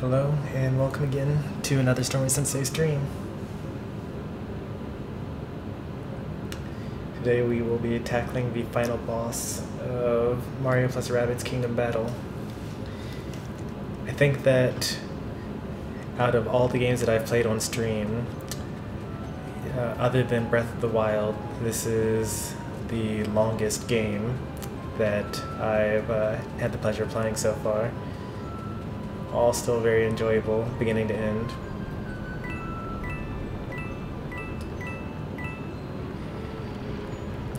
Hello, and welcome again to another Stormy Sensei stream. Today we will be tackling the final boss of Mario plus Rabbids Kingdom Battle. I think that out of all the games that I've played on stream, other than Breath of the Wild, this is the longest game that I've had the pleasure of playing so far. All still very enjoyable, beginning to end.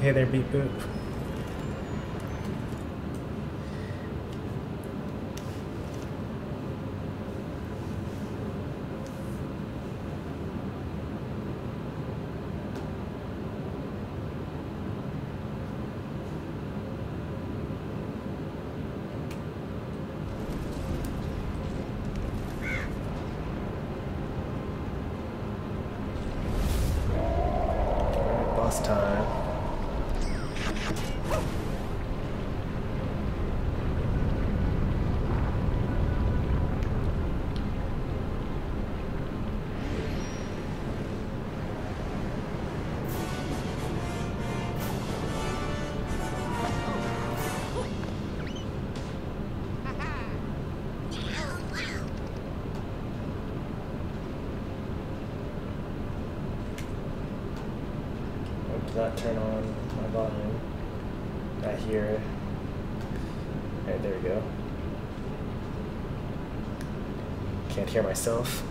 Hey there, Beep Boop. Boss time. Not turn on my volume. Not here. Alright, there we go. Can't hear myself.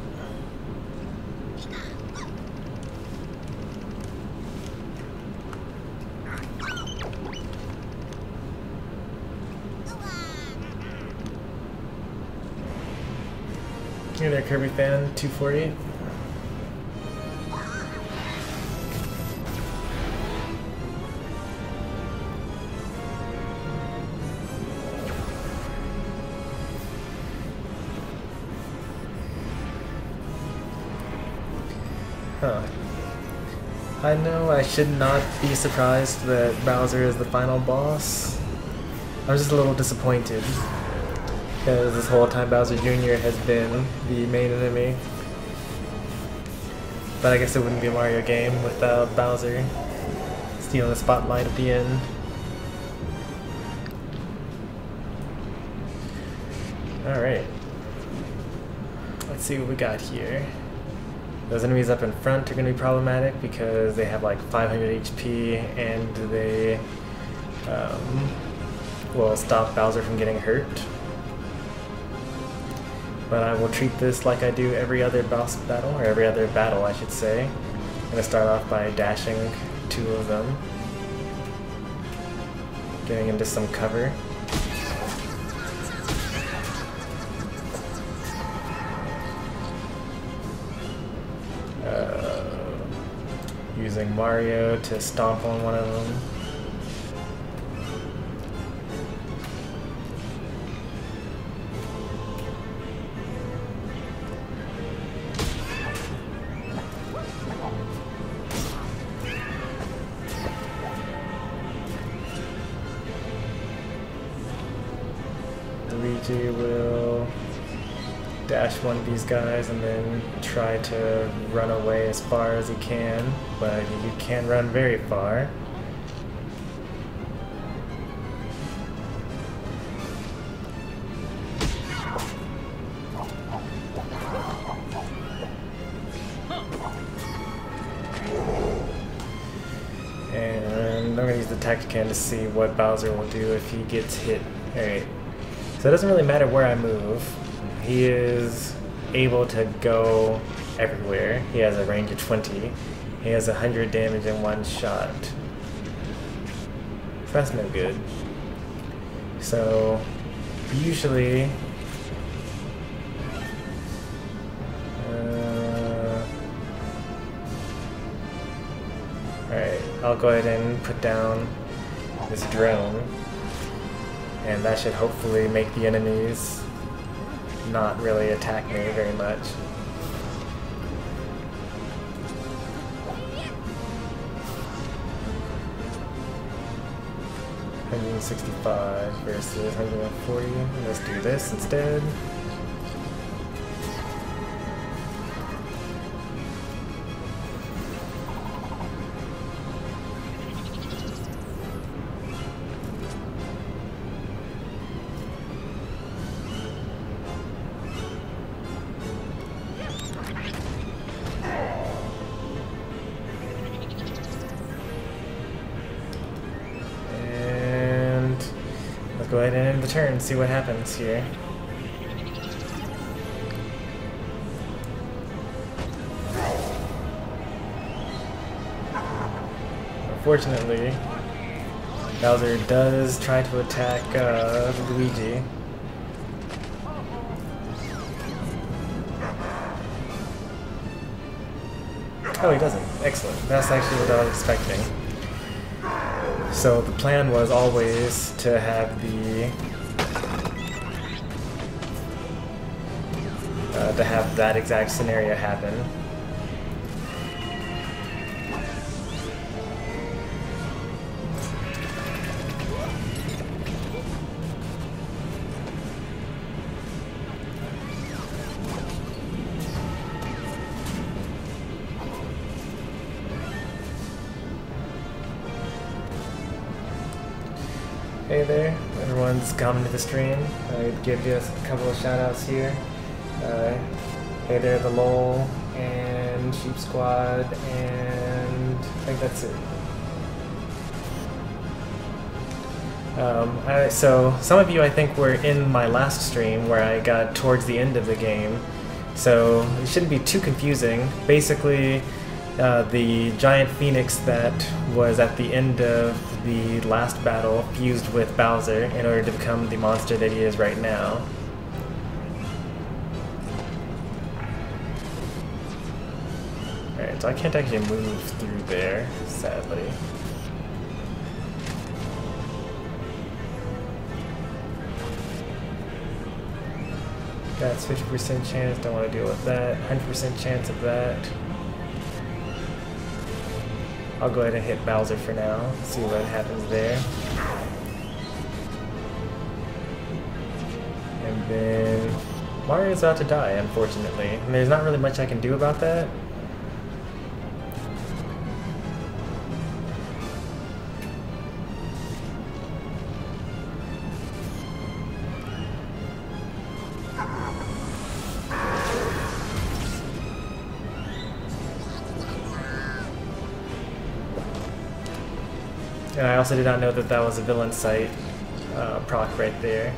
Hey there, Kirby fan 240. Huh. I know I should not be surprised that Bowser is the final boss. I'm just a little disappointed, because this whole time Bowser Jr. has been the main enemy. But I guess it wouldn't be a Mario game without Bowser stealing the spotlight at the end. Alright. Let's see what we got here. Those enemies up in front are going to be problematic because they have like 500 HP and they will stop Bowser from getting hurt. But I will treat this like I do every other boss battle, or every other battle I should say. I'm going to start off by dashing two of them, getting into some cover. Using Mario to stomp on one of them. Luigi will dash one of these guys and then try to run away as far as he can, but he can't run very far. And I'm going to use the Tactican to see what Bowser will do if he gets hit. Alright, so it doesn't really matter where I move. He is able to go everywhere. He has a range of 20. He has 100 damage in one shot. So that's no good. So usually alright, I'll go ahead and put down this drone, and that should hopefully make the enemies not really attack me very much. 165 versus 140. Let's do this instead. go ahead and end the turn, see what happens here. Unfortunately, Bowser does try to attack Luigi. Oh, he doesn't. Excellent. That's actually what I was expecting. So the plan was always to have that exact scenario happen. Hey there, everyone's coming to the stream. I'd give you a couple of shout outs here. Hey there, the LOL, and Sheep Squad, and I think that's it. So some of you I think were in my last stream where I got towards the end of the game, so it shouldn't be too confusing. Basically, the giant phoenix that was at the end of the last battle fused with Bowser in order to become the monster that he is right now. Alright, so I can't actually move through there, sadly. That's 50% chance, don't want to deal with that. 100% chance of that. I'll go ahead and hit Bowser for now, see what happens there. And then Mario's about to die, unfortunately. And there's not really much I can do about that. And I also did not know that that was a villain sight proc right there.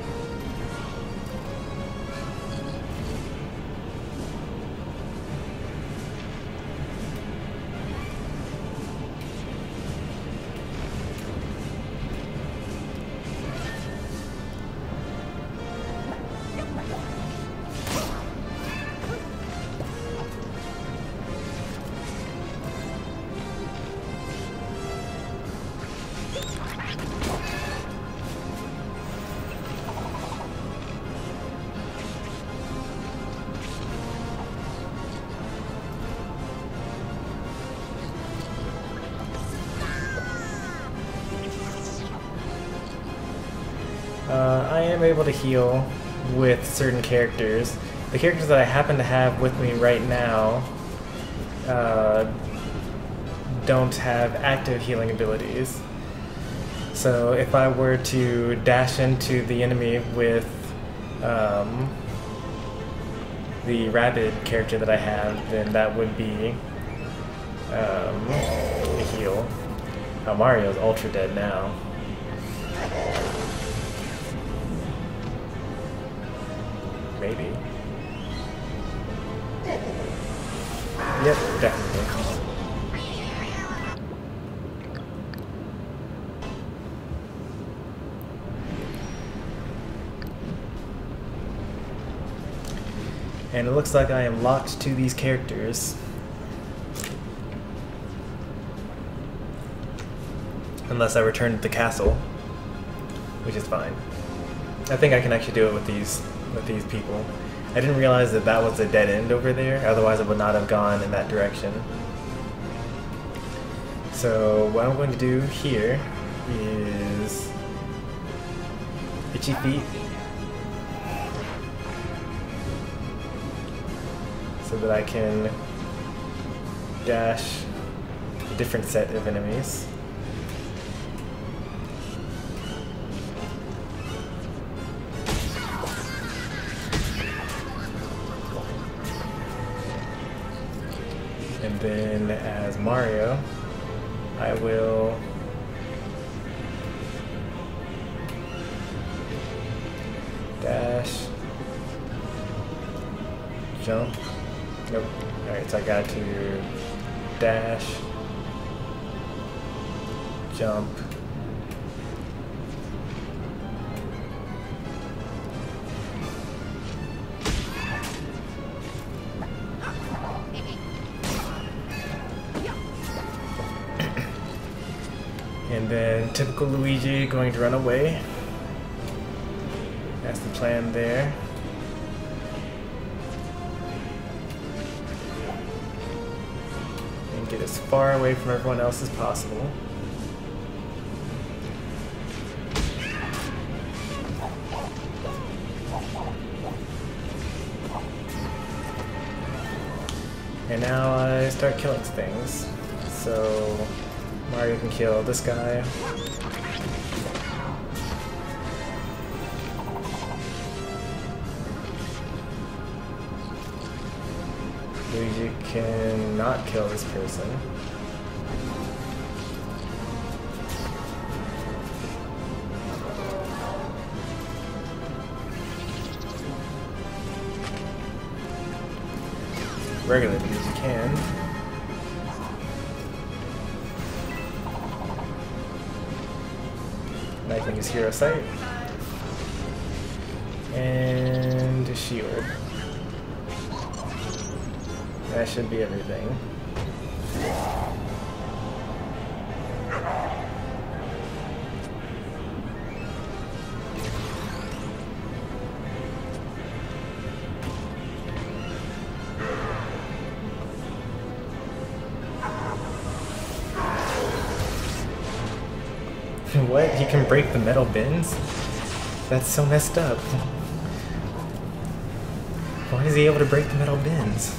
I am able to heal with certain characters. The characters that I happen to have with me right now don't have active healing abilities. So if I were to dash into the enemy with the Rabbid character that I have, then that would be a heal. Mario's ultra dead now. Maybe. Yep, definitely. And it looks like I am locked to these characters. Unless I return to the castle, which is fine. I think I can actually do it with these people. I didn't realize that that was a dead end over there, otherwise I would not have gone in that direction. So what I'm going to do here is Itchy Feet, so that I can dash a different set of enemies. And then as Mario, I will Dash. Jump. Nope. Alright, so I got to dash. Jump. And then typical Luigi going to run away. That's the plan there. And get as far away from everyone else as possible. And now I start killing things. So Mario can kill this guy. Luigi cannot kill this person. Regular Luigi can. Knifing his hero sight. And a shield. That should be everything. What? He can break the metal bins? That's so messed up. Why is he able to break the metal bins?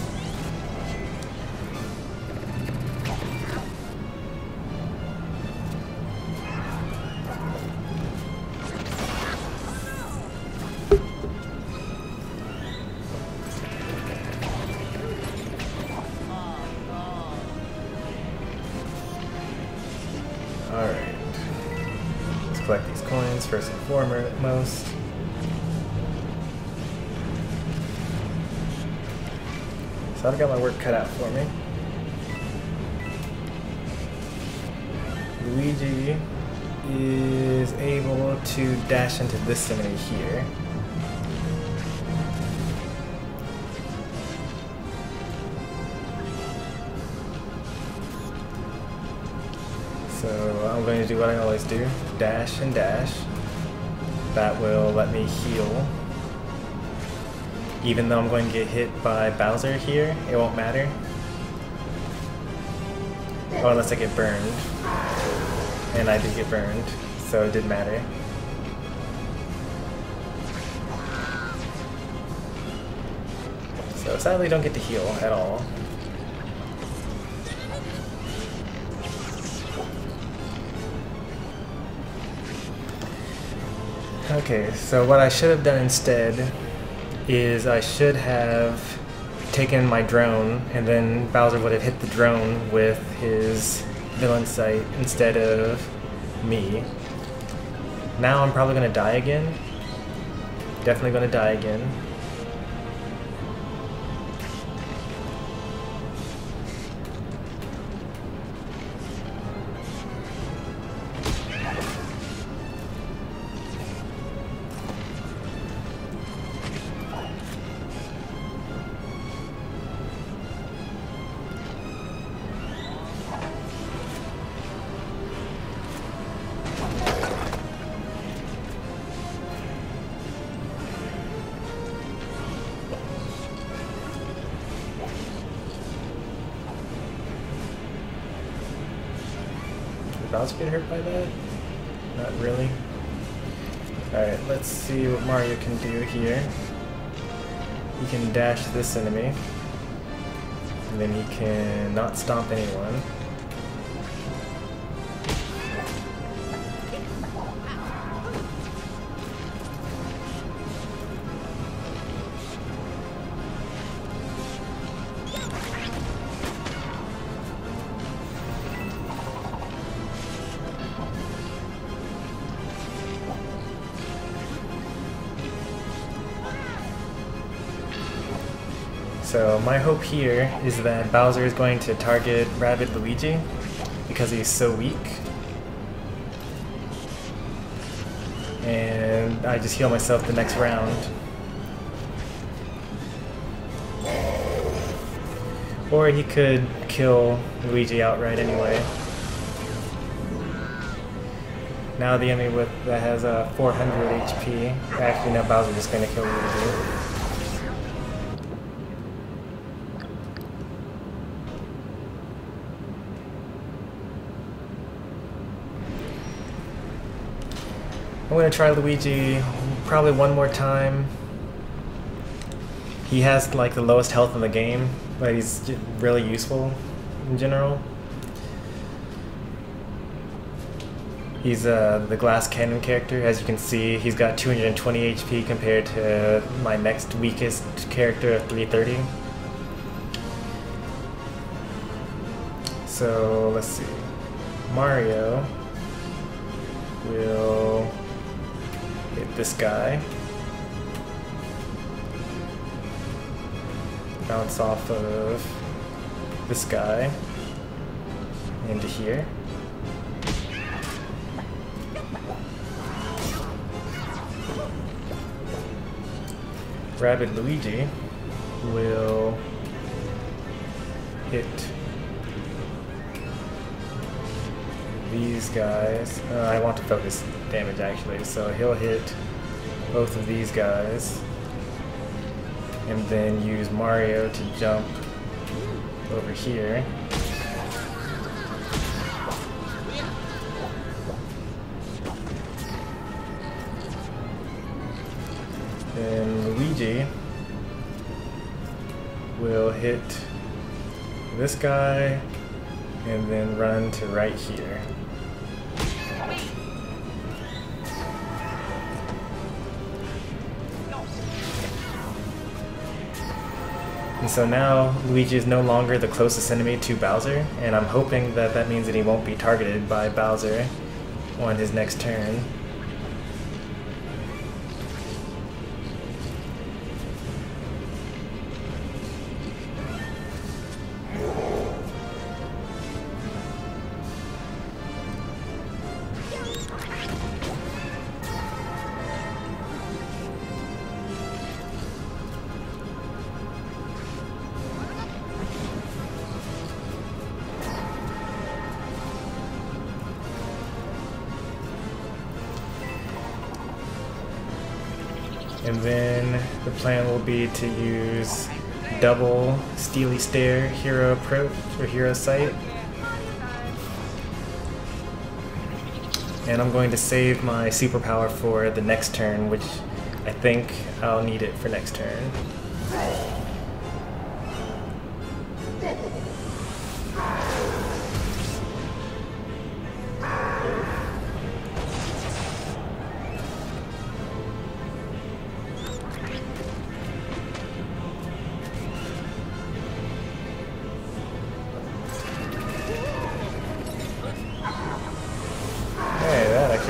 Alright. Let's collect these coins first and foremost. So I've got my work cut out for me. Luigi is able to dash into this enemy here. So I'm going to do what I always do, dash and dash. That will let me heal. Even though I'm going to get hit by Bowser here, it won't matter. Oh, unless I get burned. And I did get burned, so it didn't matter. So sadly don't get to heal at all. Okay, so what I should have done instead is I should have taken my drone, and then Bowser would have hit the drone with his villain sight instead of me. Now I'm probably going to die again. Definitely going to die again. Did Bowser get hurt by that? Not really. Alright, let's see what Mario can do here. He can dash this enemy. And then he can not stomp anyone. So my hope here is that Bowser is going to target Rabbid Luigi because he's so weak. And I just heal myself the next round. Or he could kill Luigi outright anyway. Now the enemy that has 400 HP. Actually, now Bowser's just going to kill Luigi. I'm going to try Luigi probably one more time. He has like the lowest health in the game, but he's really useful in general. He's the glass cannon character. As you can see, he's got 220 HP compared to my next weakest character of 330. So let's see. Mario will hit this guy. Bounce off of this guy into here. Rabbid Luigi will hit these guys. I want to focus damage actually, so he'll hit both of these guys and then use Mario to jump over here. Then Luigi will hit this guy and then run to right here. And so now Luigi is no longer the closest enemy to Bowser, and I'm hoping that that means that he won't be targeted by Bowser on his next turn. And then the plan will be to use double Steely Stare hero approach or hero sight. And I'm going to save my superpower for the next turn, which I think I'll need it for next turn.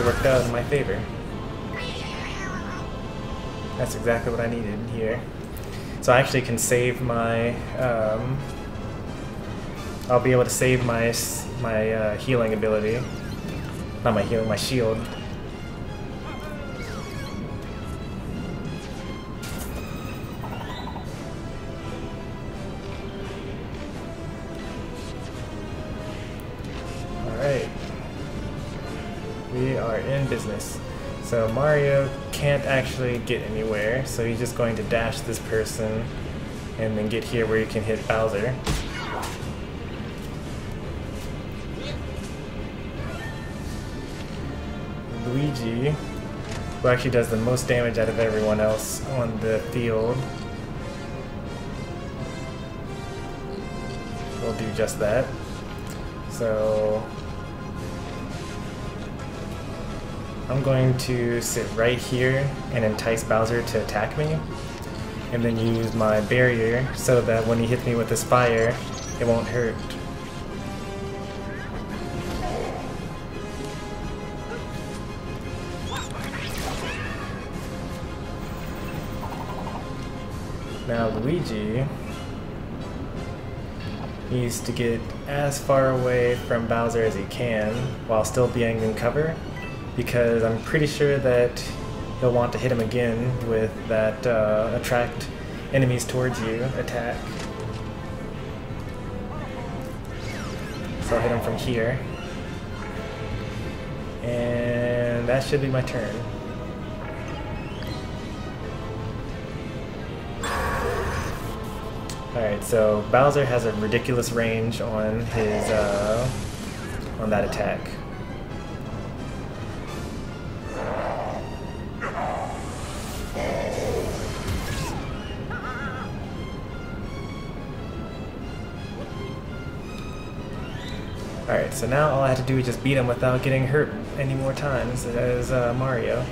Worked out in my favor. That's exactly what I needed here. So I actually can save my I'll be able to save my healing ability. Not my healing, my shield. Alright. We are in business. So Mario can't actually get anywhere, so he's just going to dash this person and then get here where he can hit Bowser. Luigi, who actually does the most damage out of everyone else on the field, will do just that. So I'm going to sit right here and entice Bowser to attack me, and then use my barrier so that when he hits me with his fire, it won't hurt. Now Luigi He needs to get as far away from Bowser as he can while still being in cover, because I'm pretty sure that he'll want to hit him again with that attract enemies towards you attack. So I'll hit him from here. And that should be my turn. Alright, so Bowser has a ridiculous range on his on that attack. Alright, so now all I have to do is just beat him without getting hurt any more times as Mario.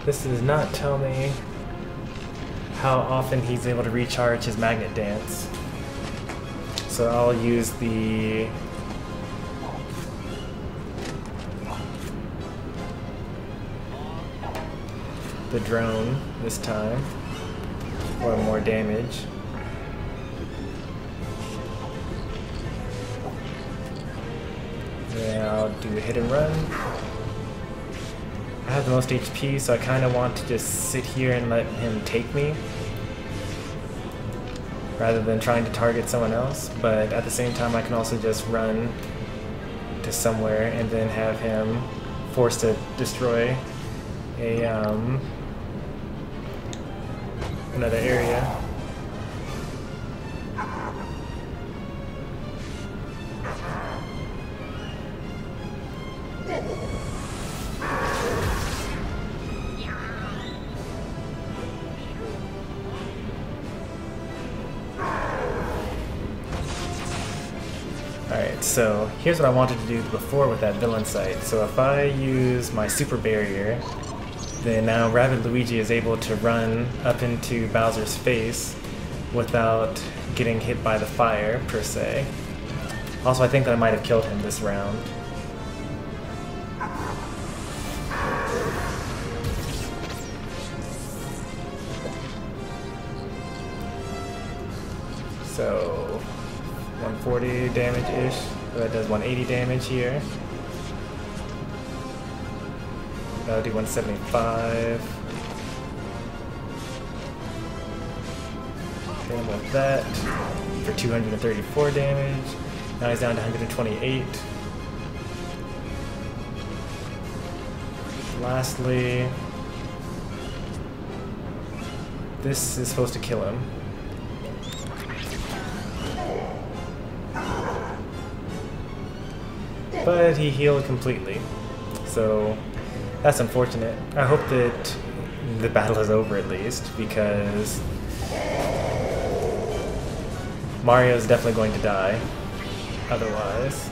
This does not tell me how often he's able to recharge his magnet dance. So I'll use the drone this time for more damage. Then I'll do a hit and run. I have the most HP, so I kind of want to just sit here and let him take me rather than trying to target someone else, but at the same time I can also just run to somewhere and then have him forced to destroy a another area. Alright, so here's what I wanted to do before with that villain sight. So if I use my super barrier, then now Rabbid Luigi is able to run up into Bowser's face without getting hit by the fire, per se. Also, I think that I might have killed him this round. So 140 damage-ish, so that does 180 damage here. That'll do 175. Hit him with that for 234 damage. Now he's down to 128. Lastly, this is supposed to kill him. But he healed completely, so that's unfortunate. I hope that the battle is over at least, because Mario is definitely going to die otherwise.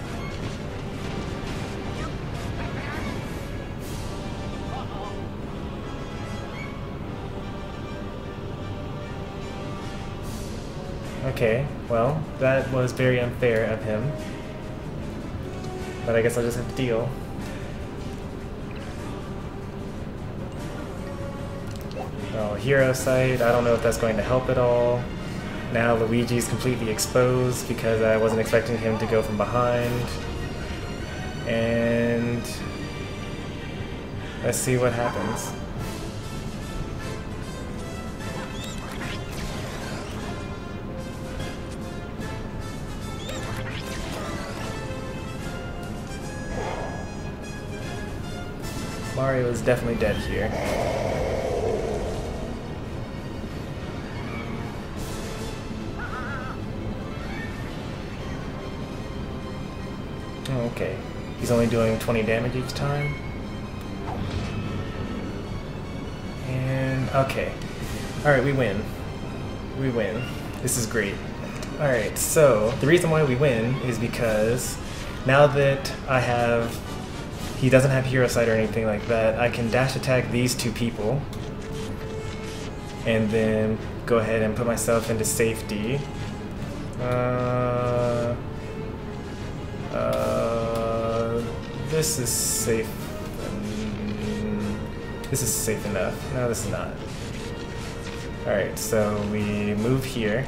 Okay, well, that was very unfair of him. But I guess I'll just have to deal. Oh, hero sight, I don't know if that's going to help at all. Now Luigi's completely exposed because I wasn't expecting him to go from behind. And let's see what happens. Mario is definitely dead here. okay. He's only doing 20 damage each time. And okay. Alright, we win. We win. This is great. Alright, so the reason why we win is because now that he doesn't have hero sight or anything like that, I can dash attack these two people and then go ahead and put myself into safety. This is safe. This is safe enough. No, this is not. Alright, so we move here.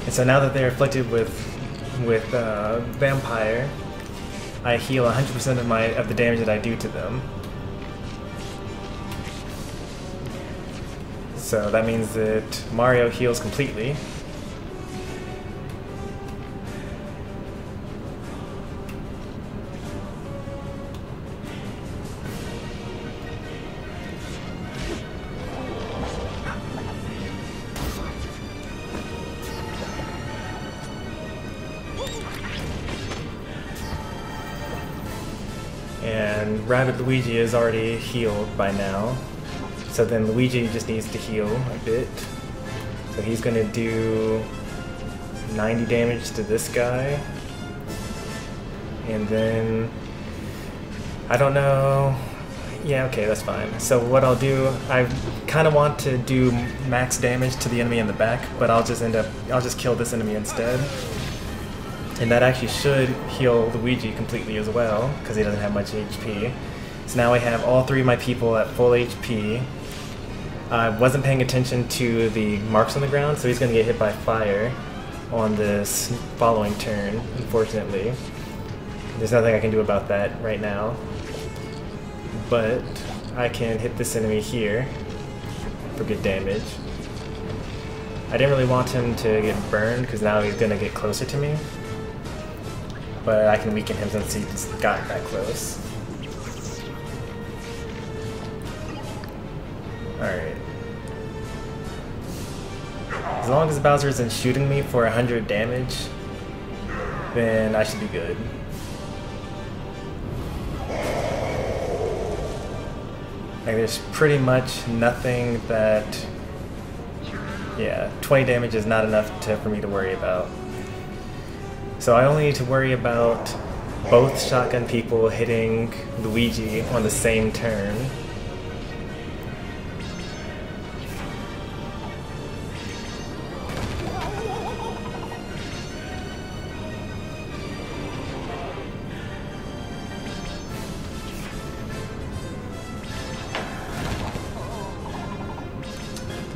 And so now that they're afflicted with Vampire, I heal 100% of the damage that I do to them. So that means that Mario heals completely. And Rabbid Luigi is already healed by now. So then Luigi just needs to heal a bit. So he's going to do 90 damage to this guy. And then, I don't know. Yeah, okay, that's fine. So what I'll do, I kind of want to do max damage to the enemy in the back, but I'll just kill this enemy instead. And that actually should heal Luigi completely as well, because he doesn't have much HP. So now I have all three of my people at full HP. I wasn't paying attention to the marks on the ground, so he's going to get hit by fire on this following turn, unfortunately. There's nothing I can do about that right now. But I can hit this enemy here for good damage. I didn't really want him to get burned, because now he's going to get closer to me. But I can weaken him since he's got that close. Alright. As long as Bowser isn't shooting me for 100 damage, then I should be good. Like, there's pretty much nothing that... Yeah, 20 damage is not enough for me to worry about. So I only need to worry about both shotgun people hitting Luigi on the same turn.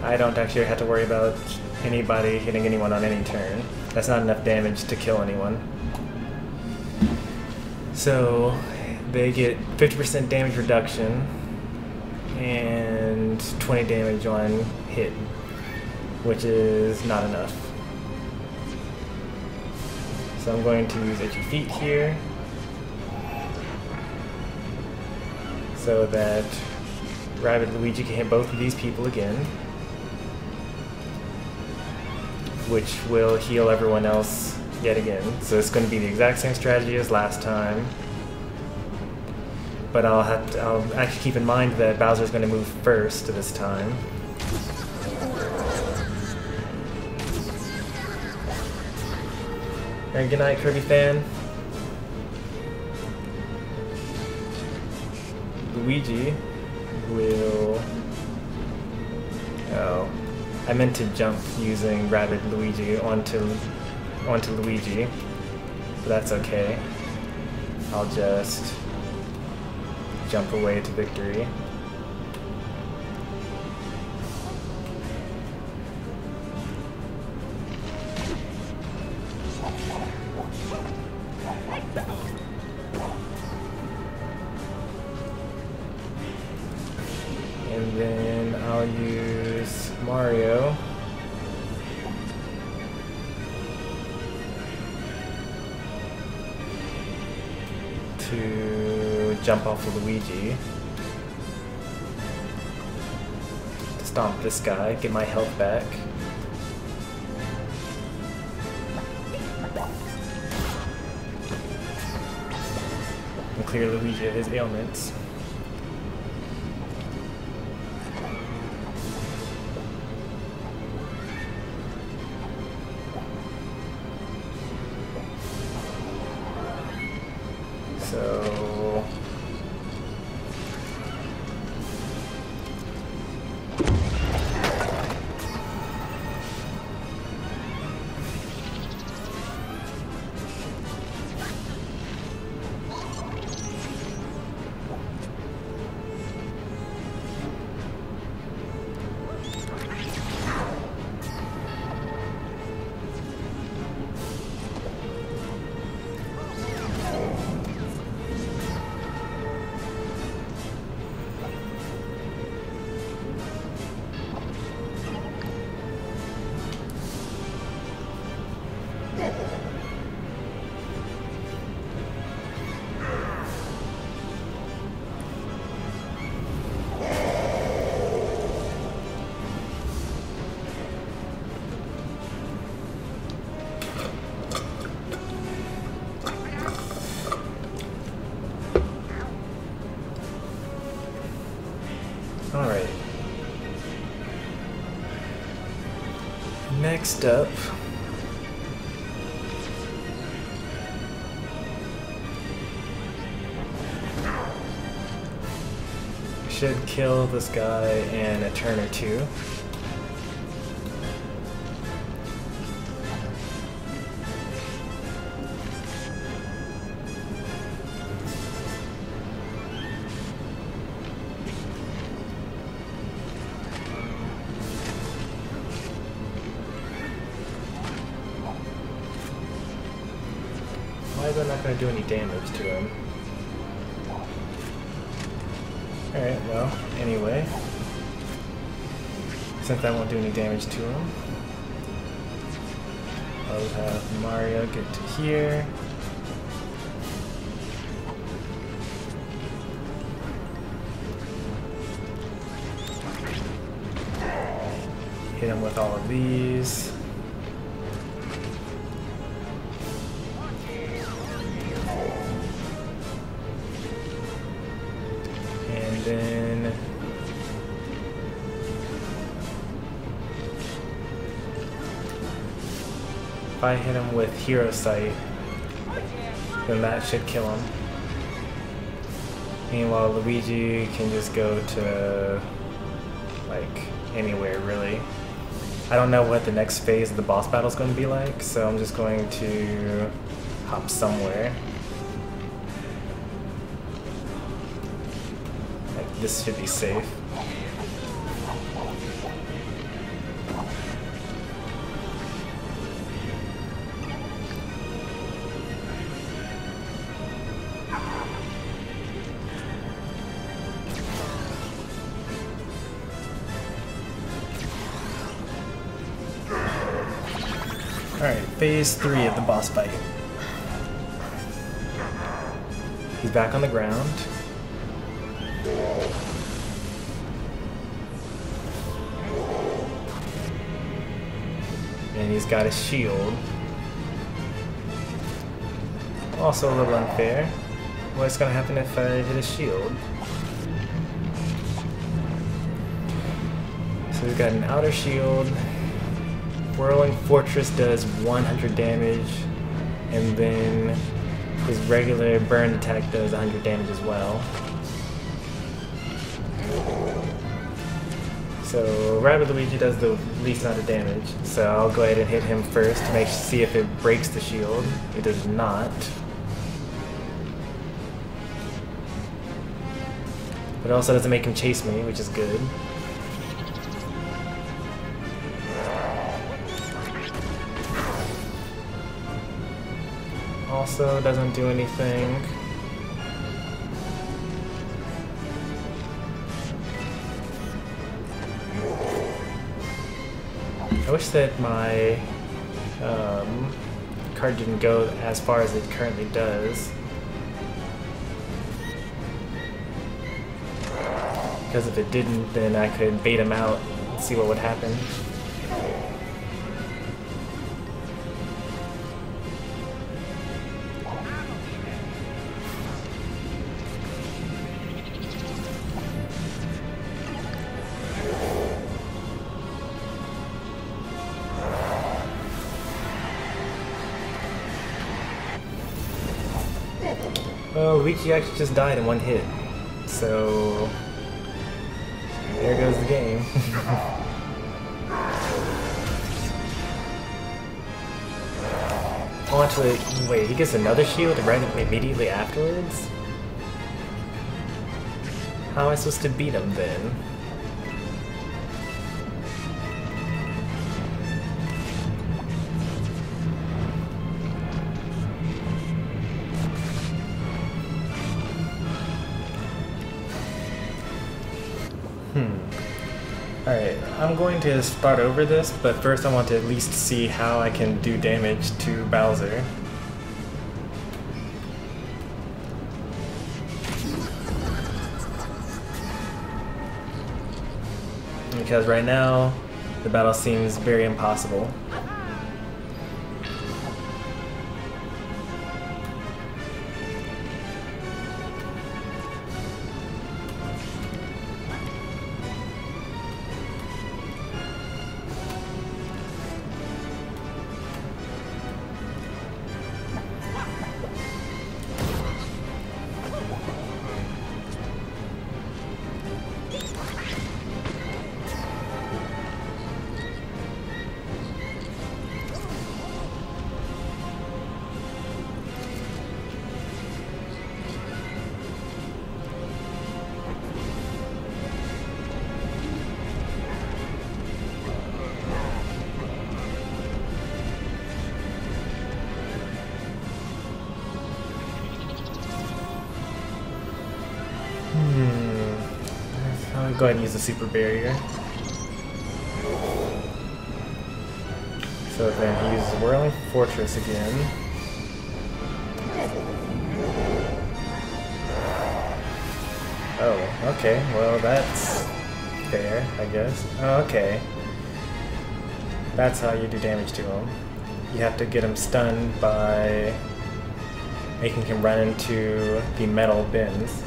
I don't actually have to worry about anybody hitting anyone on any turn. That's not enough damage to kill anyone. So they get 50% damage reduction and 20 damage on hit, which is not enough. So I'm going to use Itchy Feet here so that Rabbid Luigi can hit both of these people again, which will heal everyone else yet again. So it's going to be the exact same strategy as last time. But I'll actually keep in mind that Bowser's going to move first this time. Alright, good night, Kirby fan. Luigi will... Oh. I meant to jump using Rabbid Luigi onto Luigi, but that's okay. I'll just jump away to victory. And then I'll use Mario to jump off of Luigi to stomp this guy, get my health back. clear Luigi of his ailments. So alright. Next up, should kill this guy in a turn or two. Why is that not going to do any damage to him? Alright, well, anyway. Since that won't do any damage to him, I'll have Mario get to here. Hit him with all of these. And then if I hit him with Hero Sight, then that should kill him. Meanwhile, Luigi can just go to like anywhere really. I don't know what the next phase of the boss battle is going to be like, so I'm just going to hop somewhere. Like, this should be safe. Alright, phase 3 of the boss fight. He's back on the ground. And he's got a shield. Also a little unfair. What's gonna happen if I hit a shield? So we've got an outer shield. Whirling Fortress does 100 damage, and then his regular burn attack does 100 damage as well. So Rabbid Luigi does the least amount of damage, so I'll go ahead and hit him first to see if it breaks the shield. It does not. But it also doesn't make him chase me, which is good. Also doesn't do anything. I wish that my card didn't go as far as it currently does. Because if it didn't, then I could bait him out and see what would happen. Well, Luigi actually just died in one hit. So... there goes the game. Oh, actually, wait, he gets another shield right immediately afterwards? How am I supposed to beat him then? Alright, I'm going to start over this, but first I want to at least see how I can do damage to Bowser. Because right now, the battle seems very impossible. I'll go ahead and use the super barrier. So then he uses Whirling Fortress again. Oh, okay. Well, that's fair, I guess. Oh, okay. That's how you do damage to him. You have to get him stunned by making him run into the metal bins.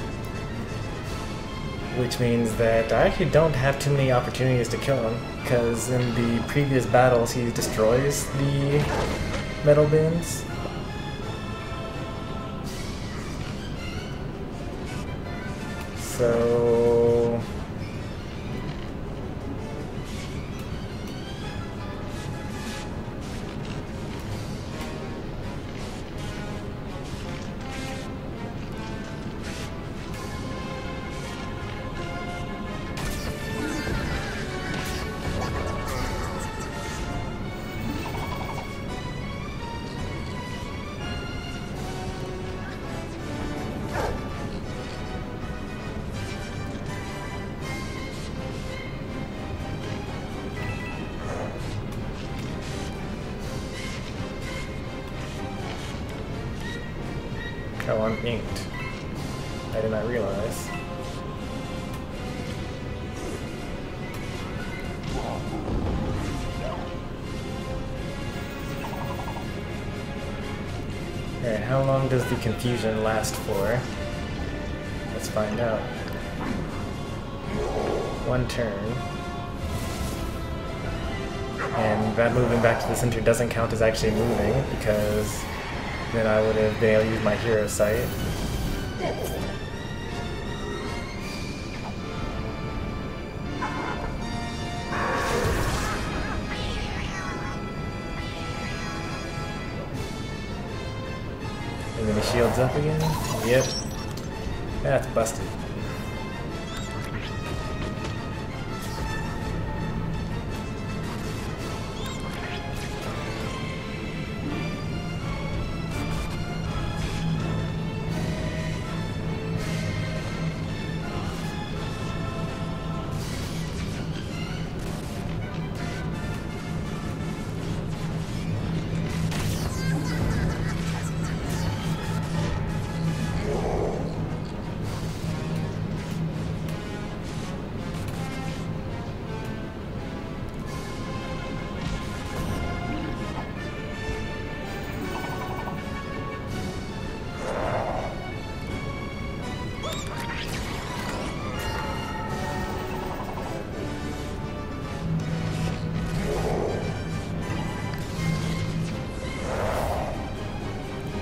Which means that I actually don't have too many opportunities to kill him, because in the previous battles he destroys the metal bins. So... Oh, I'm inked. I did not realize. Alright, how long does the confusion last for? Let's find out. One turn. And that moving back to the center doesn't count as actually moving, because then I would have been able to use my hero sight. And then the shield's up again? Yep. That's busted.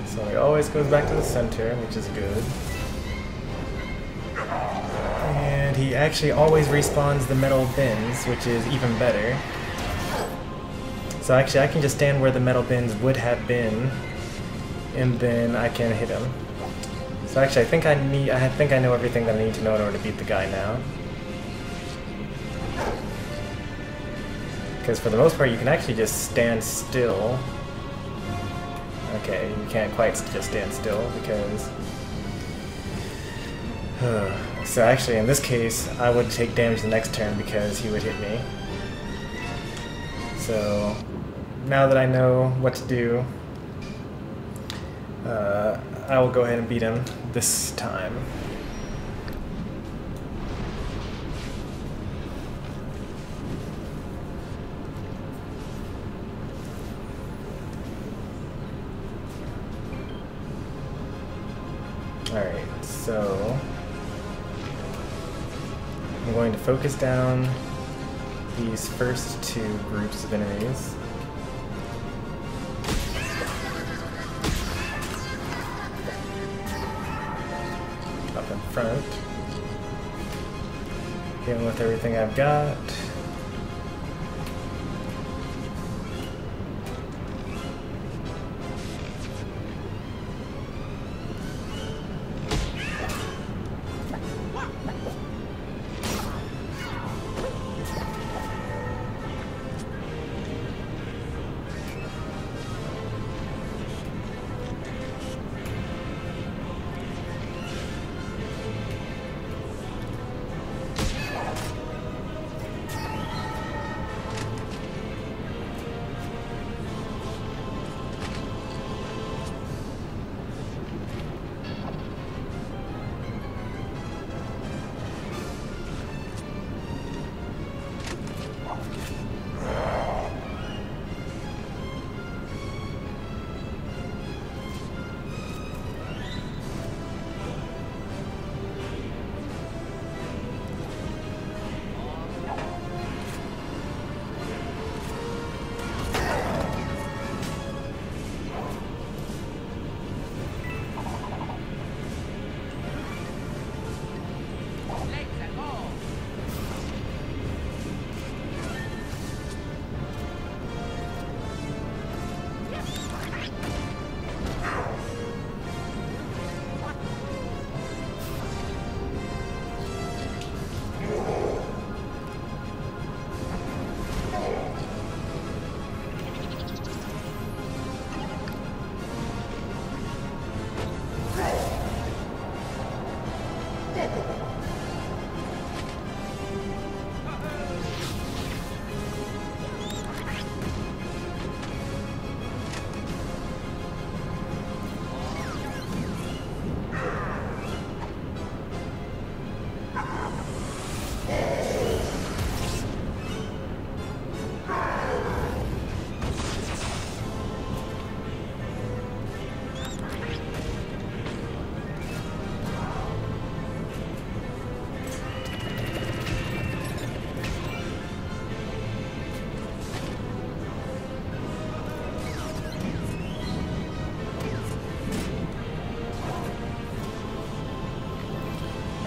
So it always goes back to the center, which is good. And he actually always respawns the metal bins, which is even better. So actually I can just stand where the metal bins would have been, and then I can hit him. So actually I think I know everything that I need to know in order to beat the guy now. Because for the most part you can actually just stand still. Okay, you can't quite just stand still because... So actually in this case I would take damage the next turn because he would hit me. So now that I know what to do, I will go ahead and beat him this time. Alright, so I'm going to focus down these first two groups of enemies. Up in front. Hit him with everything I've got.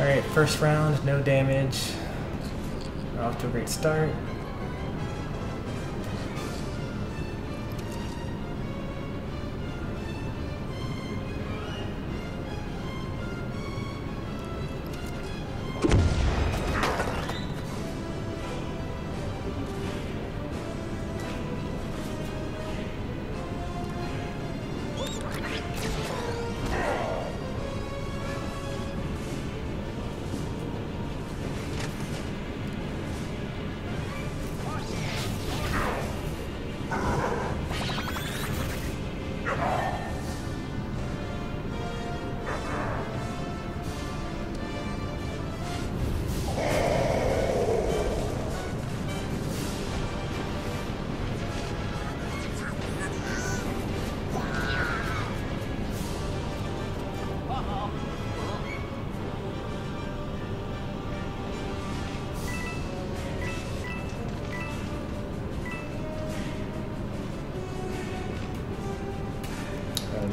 Alright, first round, no damage. We're off to a great start.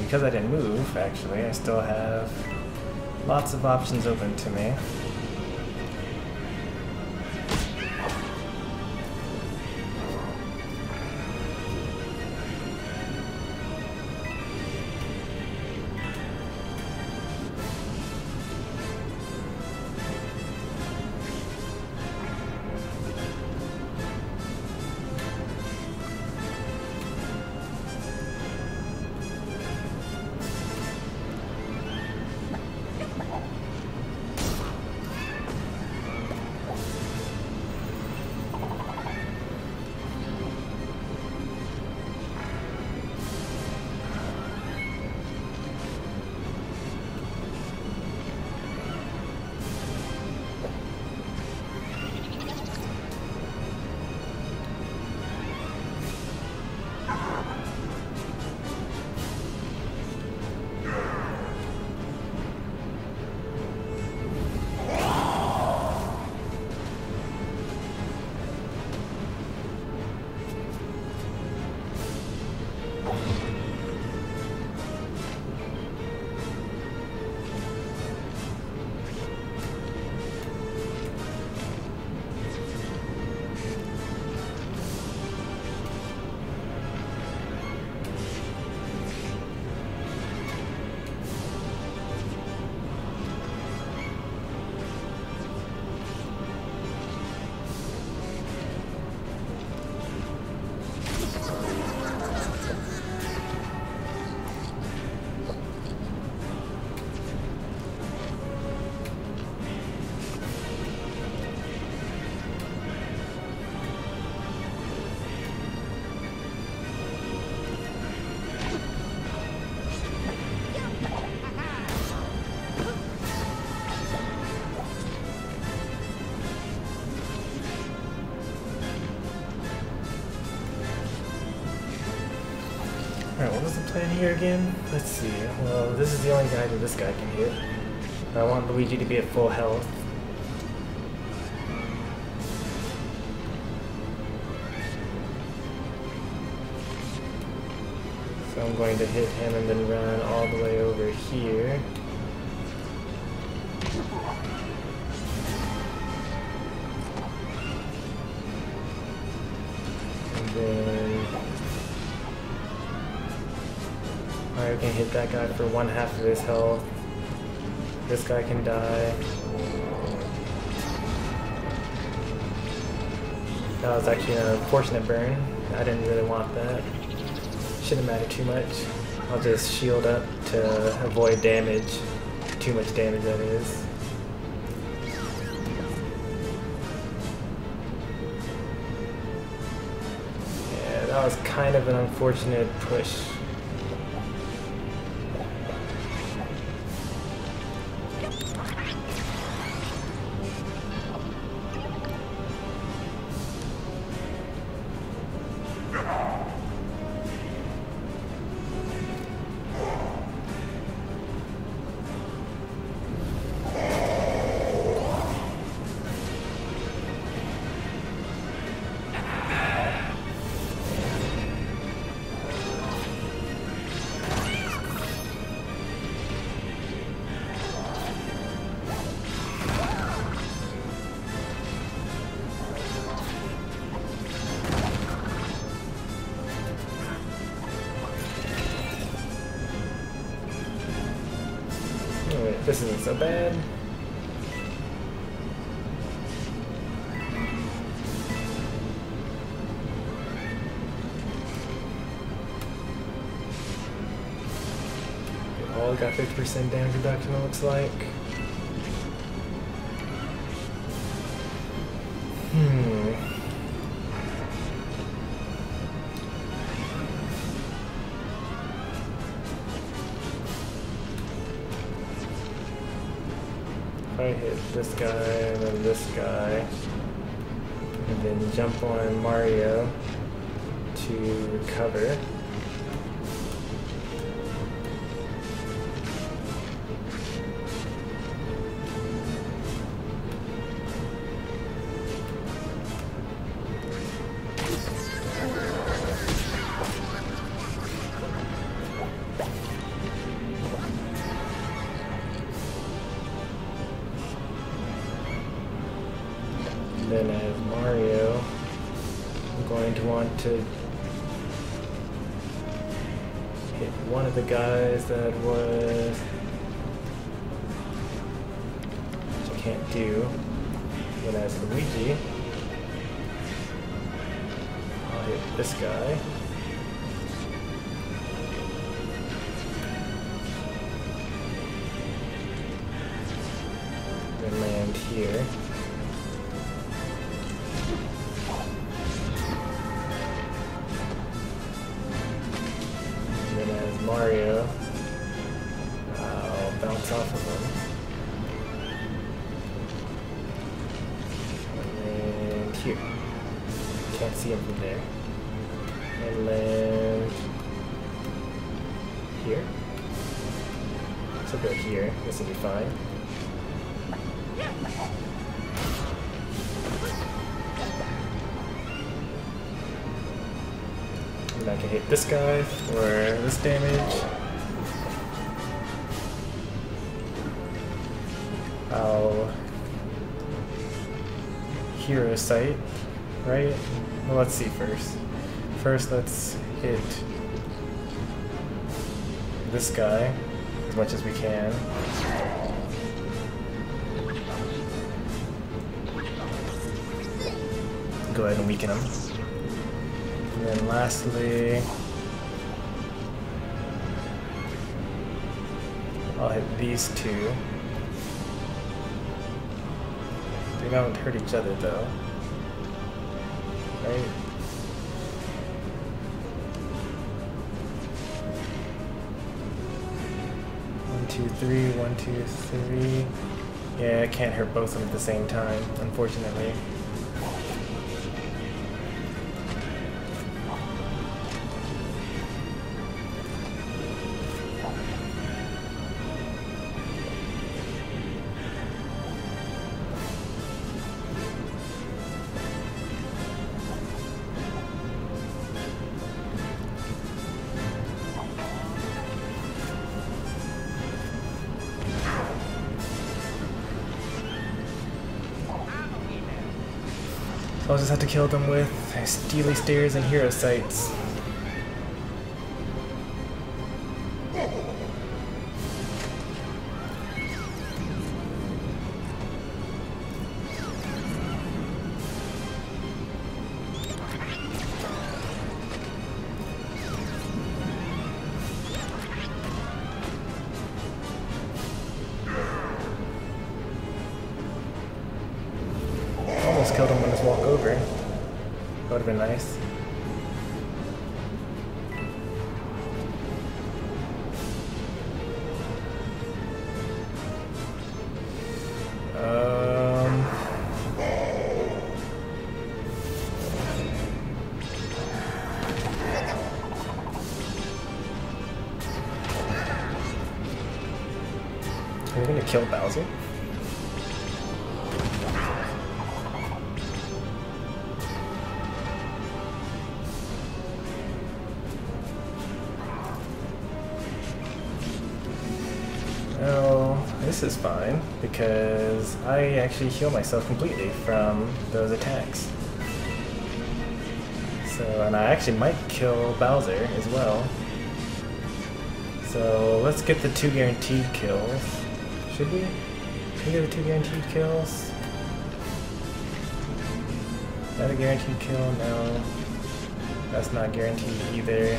because I didn't move, actually, I still have lots of options open to me. Alright, what was the plan here again? Let's see. Well, this is the only guy that this guy can hit. I want Luigi to be at full health. So I'm going to hit him and then run all the way over here. And then Mario can hit that guy for 1/2 of his health. This guy can die. That was actually an unfortunate burn. I didn't really want that. Shouldn't matter too much. I'll just shield up to avoid damage. Too much damage, that is. Yeah, that was kind of an unfortunate push. This isn't so bad. We all got 50% damage reduction, it looks like. I hit this guy and then this guy, and then jump on Mario to recover. Then as Mario, I'm going to want to hit one of the guys that was... which I can't do. Then as Luigi, I'll hit this guy. Then land here. And then as Mario, I'll bounce off of him. And here. Can't see him from there. And land here. So go here. This will be fine. And I can hit this guy for this damage. I'll hero sight, right? Well, let's see first. First, let's hit this guy as much as we can. Go ahead and weaken him. And then lastly, I'll hit these two. They don't hurt each other though. Right? One, two, three, 1, 2, 3. Yeah, I can't hurt both of them at the same time, unfortunately. I'll just have to kill them with steely stares and hero sights. Almost killed him on his walk over. That would have been nice. Are we gonna kill Bowser? This is fine, because I actually heal myself completely from those attacks. So, and I actually might kill Bowser as well. So let's get the 2 guaranteed kills. Should we? Should we get the 2 guaranteed kills? Is that a guaranteed kill? No. That's not guaranteed either.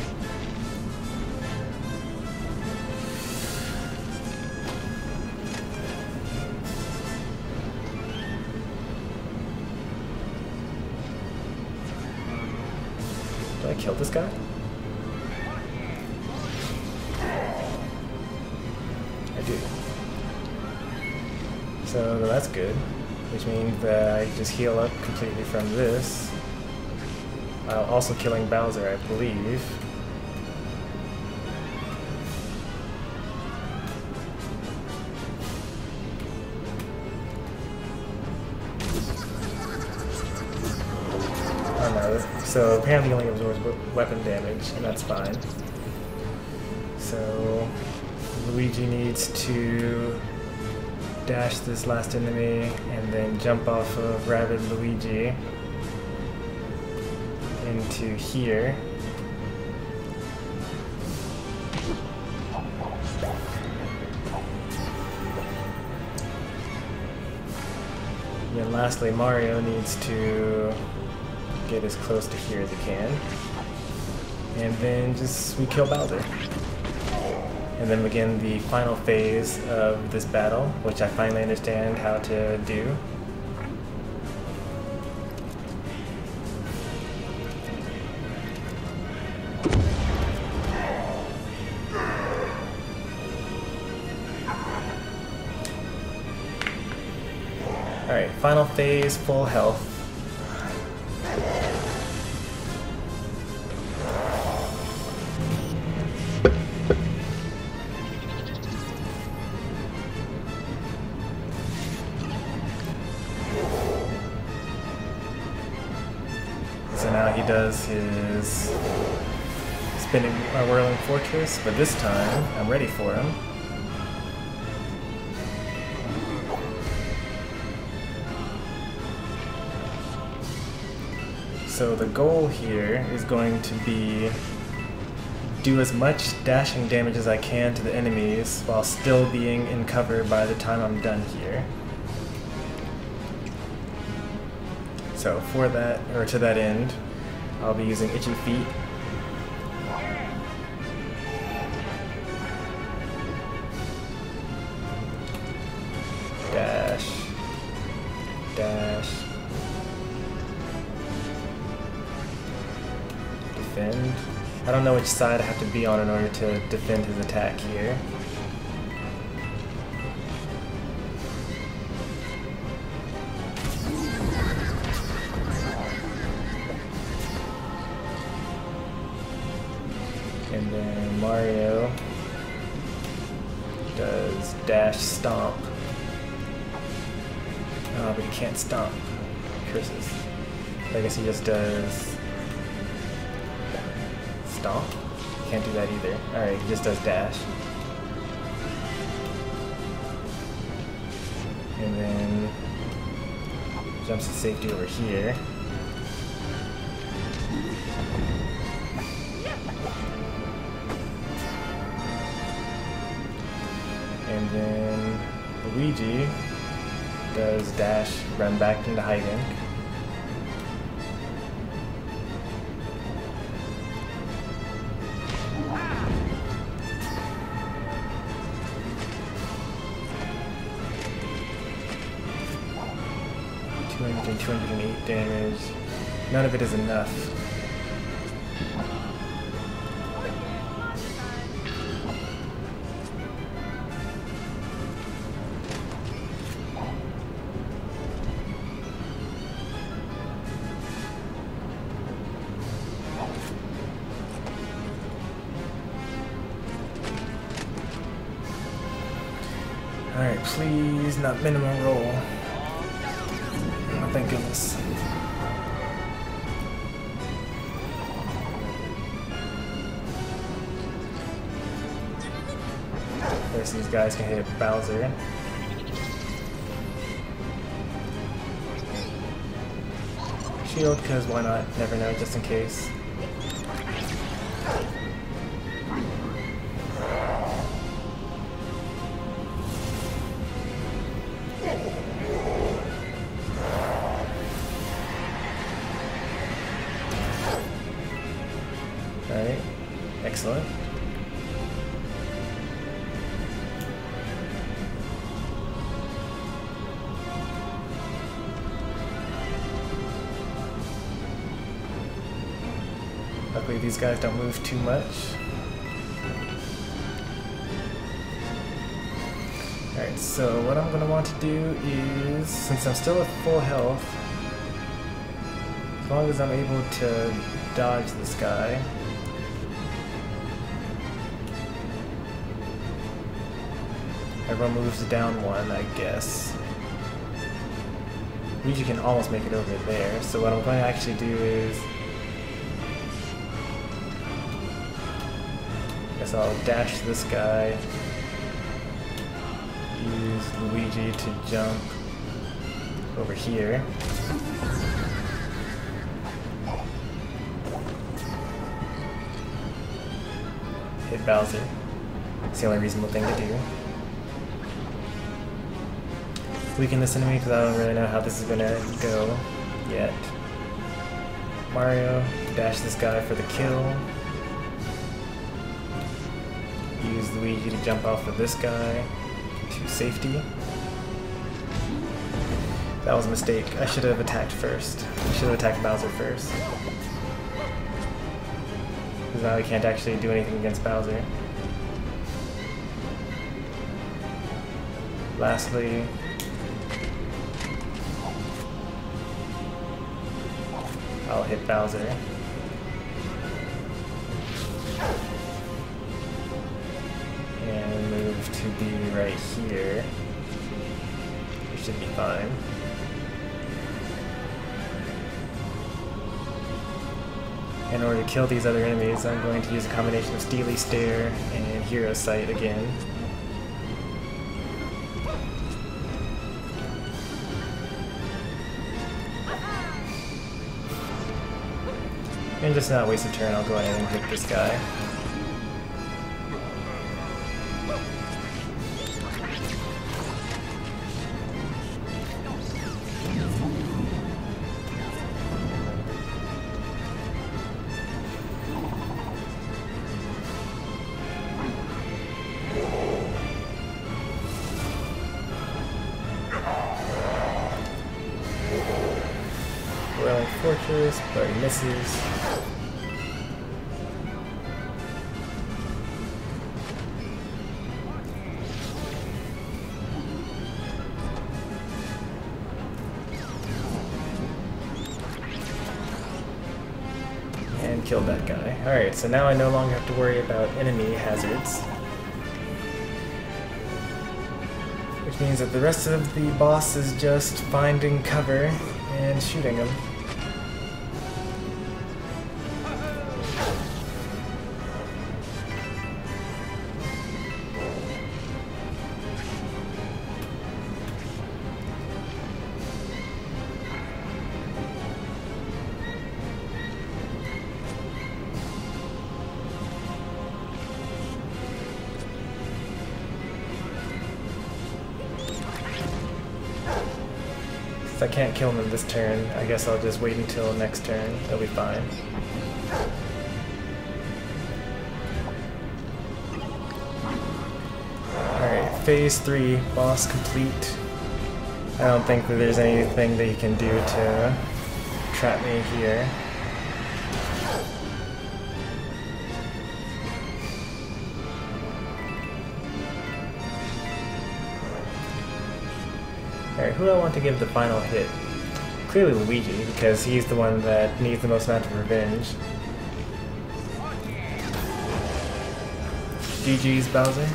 Do I kill this guy? I do. So that's good, which means that I just heal up completely from this. While also killing Bowser, I believe. Oh no, so apparently only absorbs weapon damage, and that's fine. So Luigi needs to dash this last enemy and then jump off of Rabbid Luigi into here. And lastly, Mario needs to get as close to here as he can. And then we kill Bowser. And then begin the final phase of this battle, which I finally understand how to do. Alright, final phase, full health. So now he does his spinning whirling fortress, but this time I'm ready for him. So the goal here is going to be do as much dashing damage as I can to the enemies while still being in cover by the time I'm done here. So for that, or to that end, I'll be using Itchy Feet. Dash. Dash. Defend. I don't know which side I have to be on in order to defend his attack here. And then Mario does dash stomp. Oh, but he can't stomp. Curses. I guess he just does stomp? Can't do that either. Alright, he just does dash. And then jumps to safety over here. And then Luigi does dash, run back into hiding. And 208 damage. None of it is enough. Alright, please, not minimum roll. Oh, thank goodness. First, these guys can hit Bowser. Shield, because why not? Never know, just in case. Alright, excellent. Luckily these guys don't move too much. Alright, so what I'm going to want to do is, since I'm still at full health, as long as I'm able to dodge this guy, everyone moves down one, I guess. Luigi can almost make it over there, so what I'm going to actually do is, I guess I'll dash this guy, use Luigi to jump over here. Hit Bowser. It's the only reasonable thing to do. Weaken this enemy because I don't really know how this is gonna go yet. Mario, dash this guy for the kill. Use Luigi to jump off of this guy to safety. That was a mistake. I should have attacked first. I should have attacked Bowser first. Because now we can't actually do anything against Bowser. Lastly, I'll hit Bowser. And move to be right here. We should be fine. In order to kill these other enemies, I'm going to use a combination of Steely Stare and Hero Sight again. And just to not waste a turn, I'll go ahead and hit this guy. Whirling Fortress, but he misses. And killed that guy. Alright, so now I no longer have to worry about enemy hazards. Which means that the rest of the boss is just finding cover and shooting him. I can't kill him in this turn. I guess I'll just wait until next turn. That'll be fine. Alright, phase 3, boss complete. I don't think that there's anything that you can do to trap me here. Alright, who do I want to give the final hit? Clearly Luigi, because he's the one that needs the most amount of revenge. GG's, Bowser.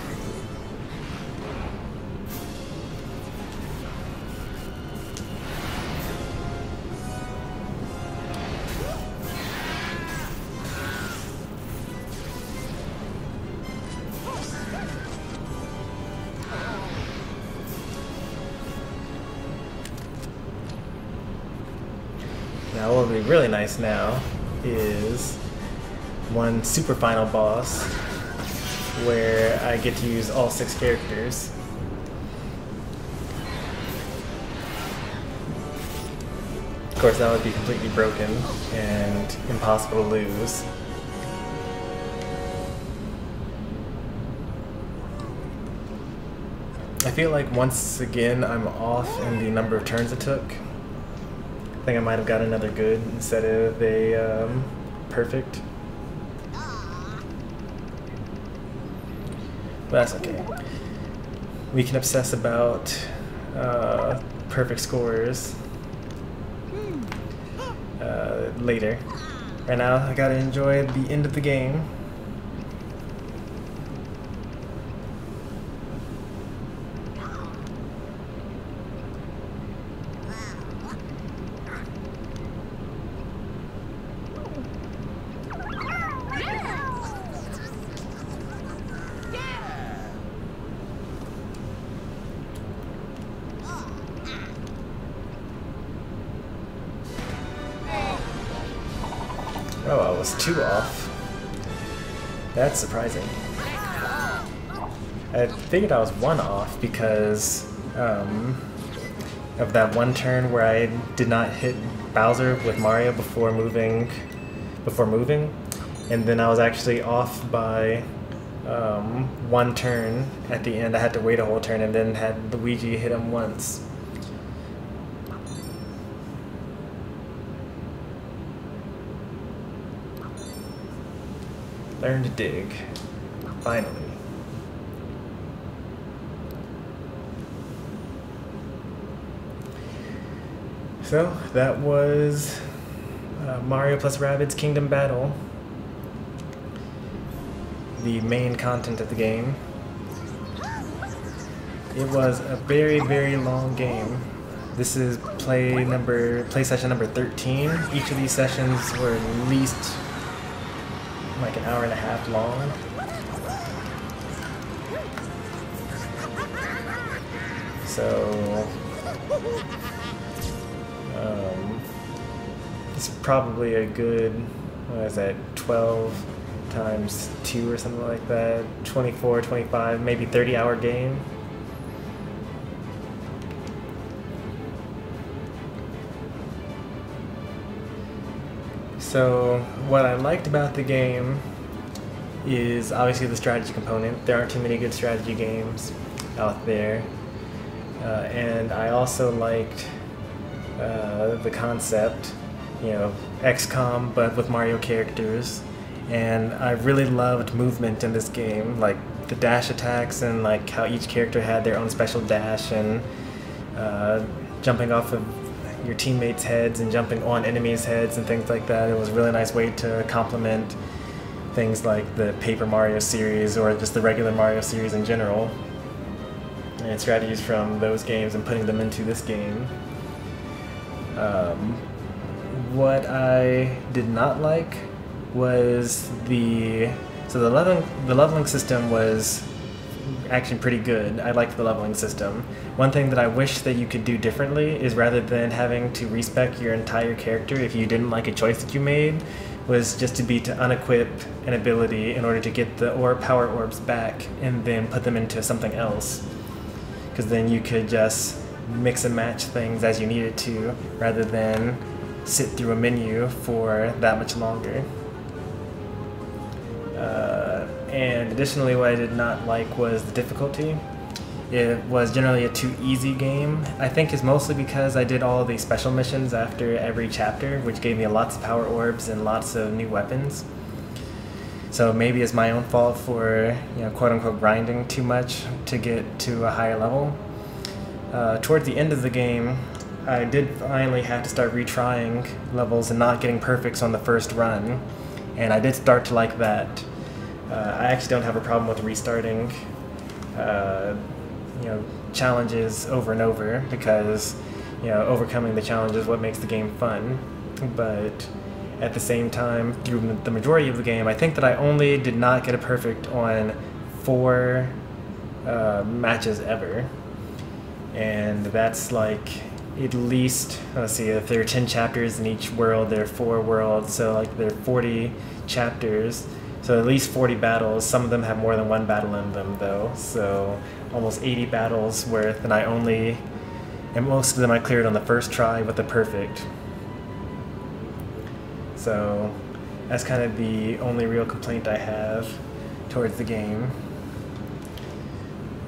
Now what would be really nice now is one super final boss where I get to use all 6 characters. Of course that would be completely broken and impossible to lose. I feel like once again I'm off in the number of turns it took. I think I might have got another good instead of a perfect. But that's okay. We can obsess about perfect scores later. Right now, I gotta enjoy the end of the game. was 2 off. That's surprising. I figured I was 1 off because of that one turn where I did not hit Bowser with Mario before moving, and then I was actually off by 1 turn at the end. I had to wait a whole turn and then had Luigi hit him once. Learn to dig. Finally. So, that was Mario plus Rabbids Kingdom Battle. The main content of the game. It was a very, very long game. This is play session number 13. Each of these sessions were at least like an hour and a half long. So it's probably a good, what is that, 12 times 2 or something like that, 24, 25, maybe 30-hour game. So what I liked about the game is obviously the strategy component. There aren't too many good strategy games out there. And I also liked the concept, you know, XCOM but with Mario characters. And I really loved movement in this game, like the dash attacks and like how each character had their own special dash, and jumping off of your teammates' heads and jumping on enemies' heads and things like that. It was a really nice way to complement things like the Paper Mario series or just the regular Mario series in general, and strategies from those games and putting them into this game. What I did not like was the leveling system was actually pretty good. I liked the leveling system. One thing that I wish that you could do differently is, rather than having to respec your entire character if you didn't like a choice that you made, was just to unequip an ability in order to get the power orbs back and then put them into something else. Because then you could just mix and match things as you needed to, rather than sit through a menu for that much longer. And additionally, what I did not like was the difficulty. It was generally a too easy game. I think it's mostly because I did all the special missions after every chapter, which gave me lots of power orbs and lots of new weapons. So maybe it's my own fault for, you know, quote-unquote grinding too much to get to a higher level. Towards the end of the game, I did finally have to start retrying levels and not getting perfects on the first run, and I did start to like that. I actually don't have a problem with restarting you know, challenges over and over, because, you know, overcoming the challenge is what makes the game fun. But at the same time, through the majority of the game, I think that I only did not get a perfect on 4 matches ever. And that's like, at least, let's see, if there are 10 chapters in each world, there are 4 worlds, so like there are 40 chapters. So at least 40 battles. Some of them have more than 1 battle in them though, so almost 80 battles worth, and and most of them I cleared on the first try with a perfect. So that's kind of the only real complaint I have towards the game,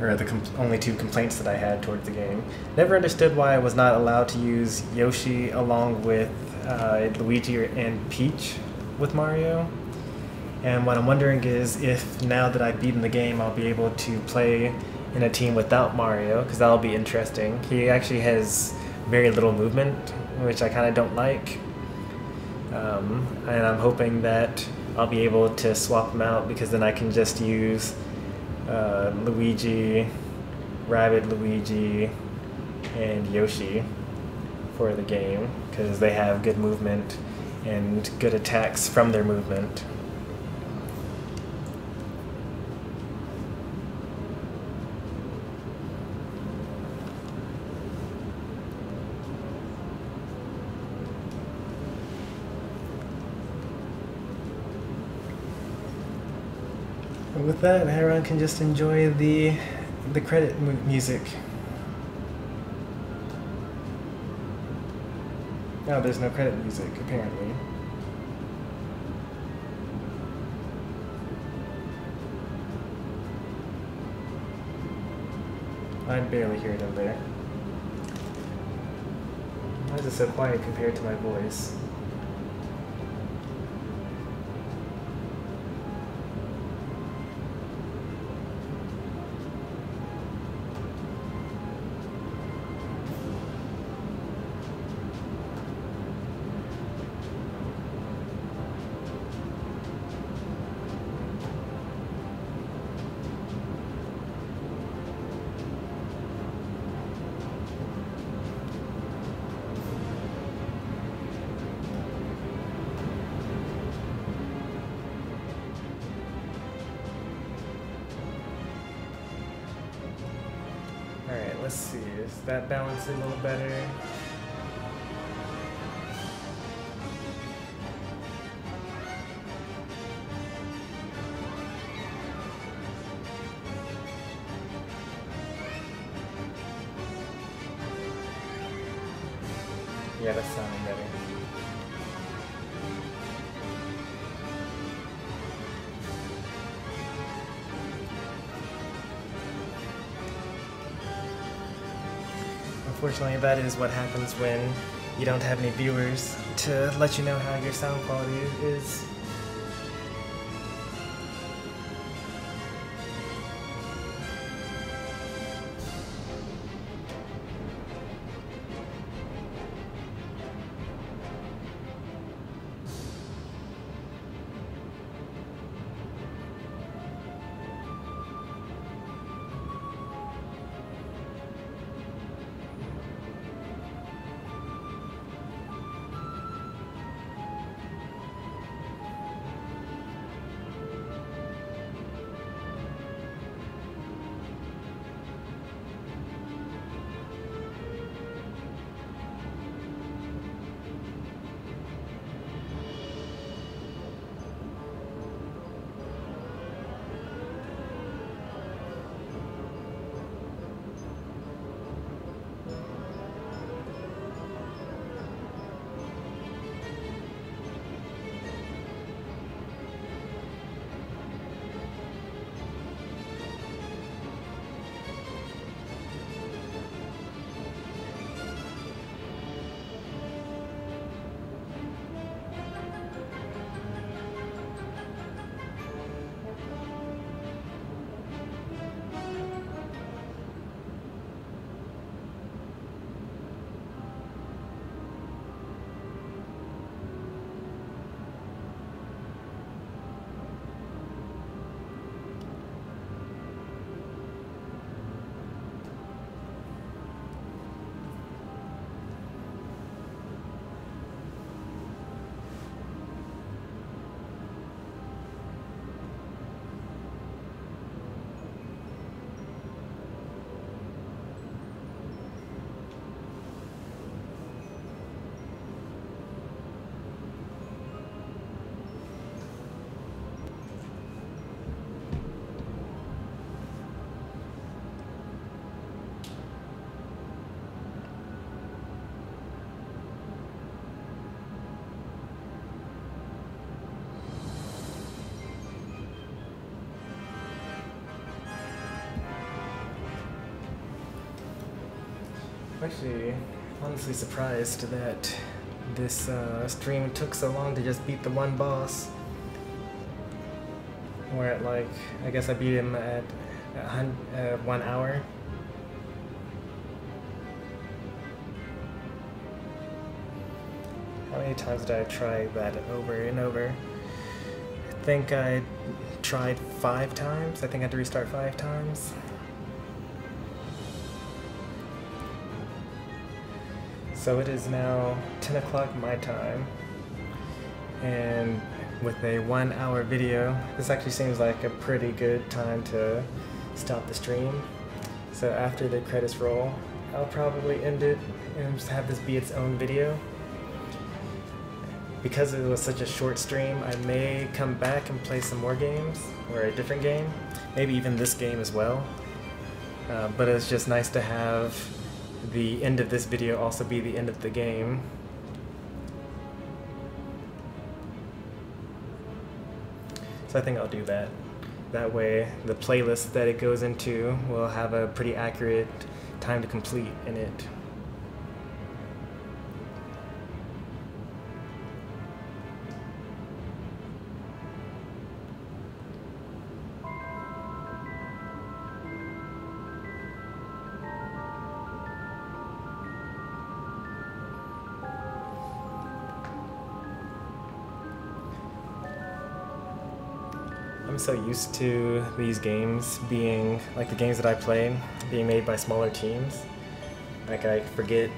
or the only 2 complaints that I had towards the game. Never understood why I was not allowed to use Yoshi along with Luigi and Peach with Mario. And what I'm wondering is if, now that I've beaten the game, I'll be able to play in a team without Mario, because that'll be interesting. He actually has very little movement, which I kind of don't like. And I'm hoping that I'll be able to swap them out, because then I can just use Luigi, Rabbid Luigi, and Yoshi for the game, because they have good movement and good attacks from their movement. with that, everyone can just enjoy the credit music. No, there's no credit music, apparently. I barely hear it over there. Why is it so quiet compared to my voice? Alright, let's see. Is that balancing a little better? Yeah, that's sounding better. Unfortunately, that is what happens when you don't have any viewers to let you know how your sound quality is. I'm actually honestly surprised that this stream took so long to just beat the one boss. We're at like, I guess I beat him at 1 hour. How many times did I try that over and over? I think I tried 5 times. I think I had to restart 5 times. So it is now 10 o'clock my time, and with a 1 hour video, this actually seems like a pretty good time to stop the stream. So after the credits roll, I'll probably end it and just have this be its own video, because it was such a short stream, I may come back and play some more games, or a different game, maybe even this game as well. But it's just nice to have the end of this video also be the end of the game. So I think I'll do that. That way the playlist that it goes into will have a pretty accurate time to complete in it. I'm so used to these games being, like the games that I play, being made by smaller teams. Like I forget,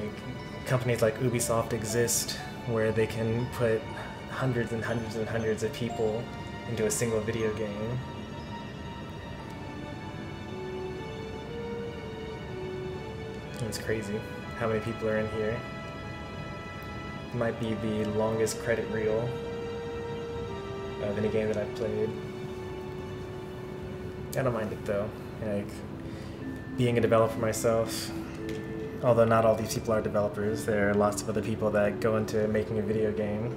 like companies like Ubisoft exist where they can put hundreds and hundreds and hundreds of people into a single video game. It's crazy how many people are in here. It might be the longest credit reel of any game that I've played. I don't mind it though. Like, being a developer myself, although not all these people are developers, there are lots of other people that go into making a video game.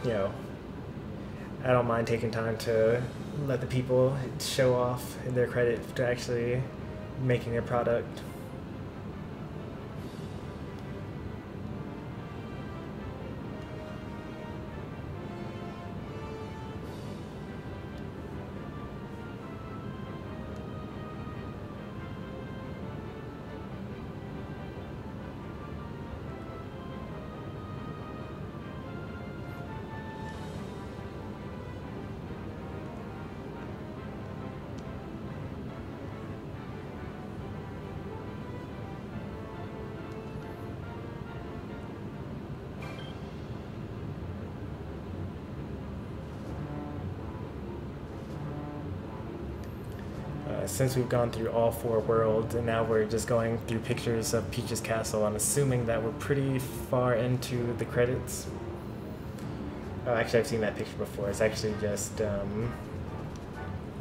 You know, I don't mind taking time to let the people show off their credit to actually making a product. Since we've gone through all 4 worlds and now we're just going through pictures of Peach's castle, I'm assuming that we're pretty far into the credits. Oh, actually I've seen that picture before. It's actually just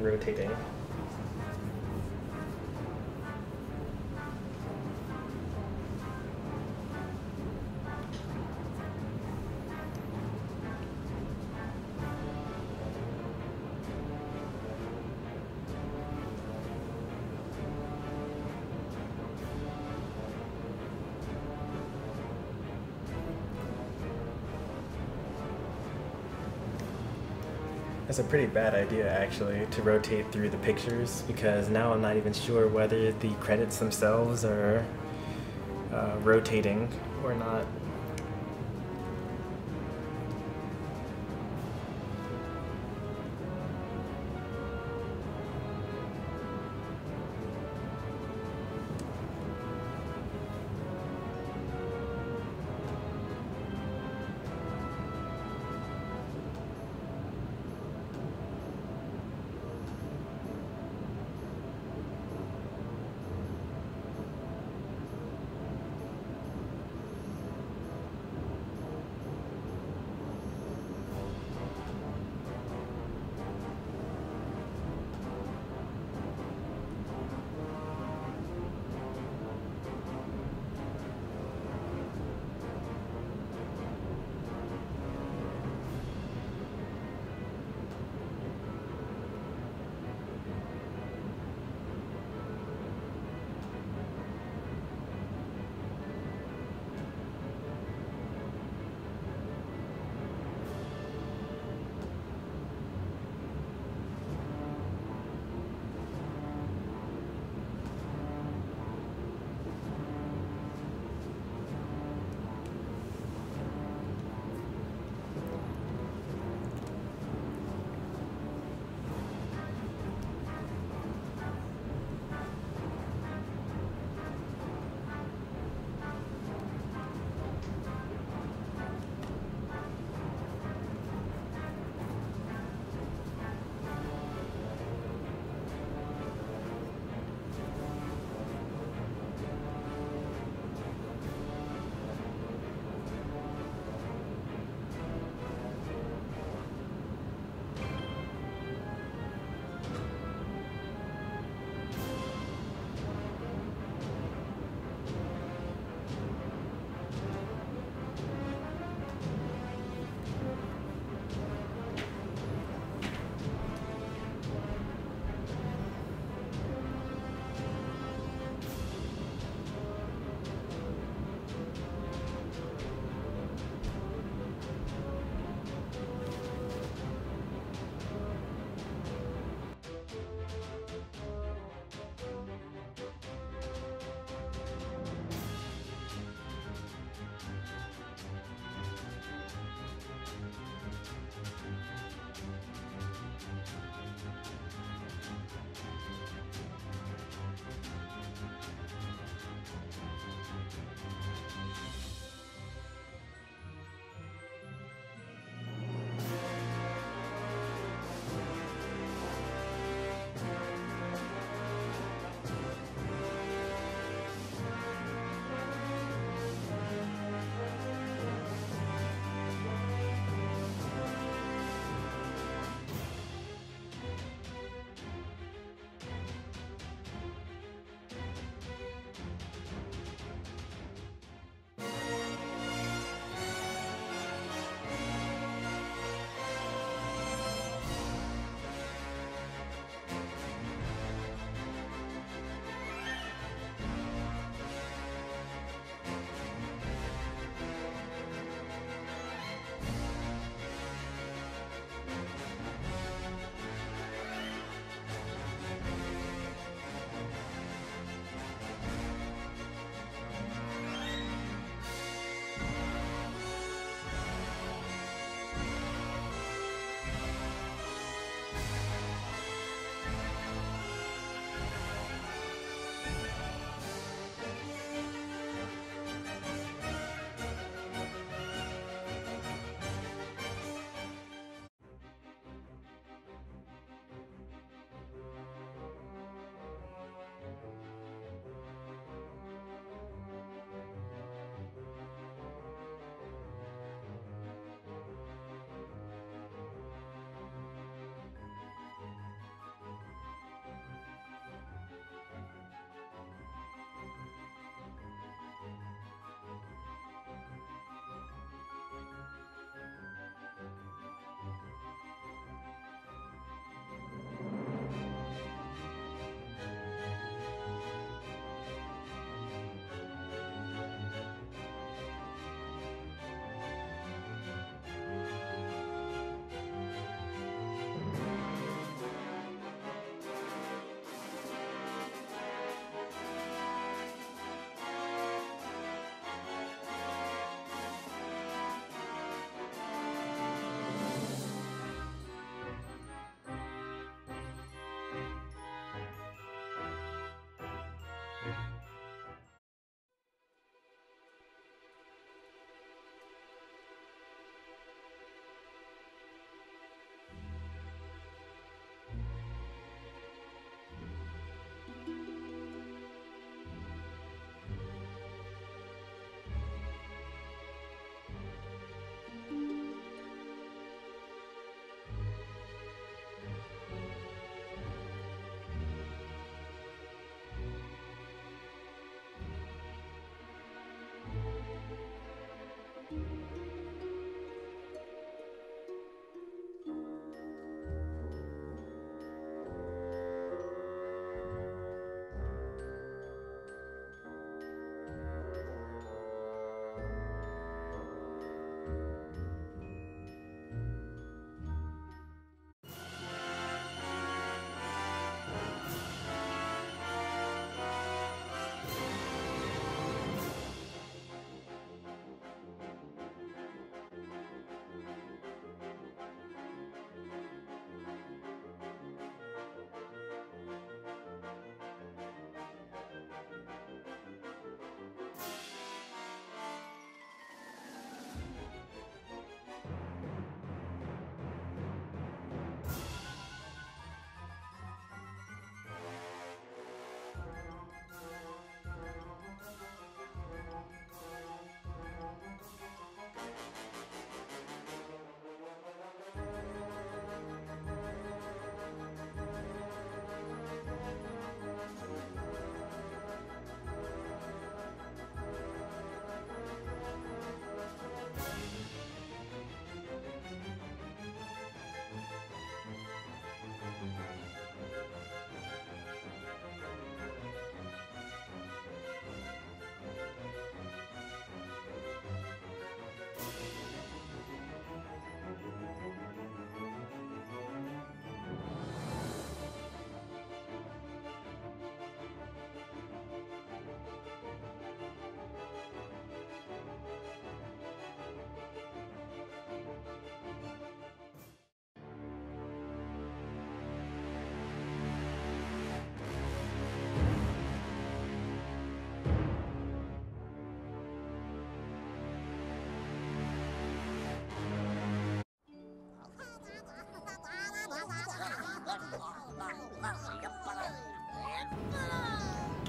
rotating. It's a pretty bad idea, actually, to rotate through the pictures, because now I'm not even sure whether the credits themselves are rotating or not.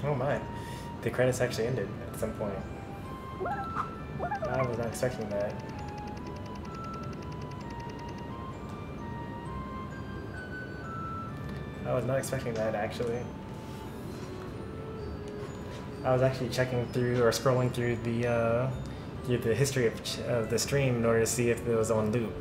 Oh my. The credits actually ended at some point. I was not expecting that. I was not expecting that, actually. I was actually checking through or scrolling through the history of the stream in order to see if it was on loop.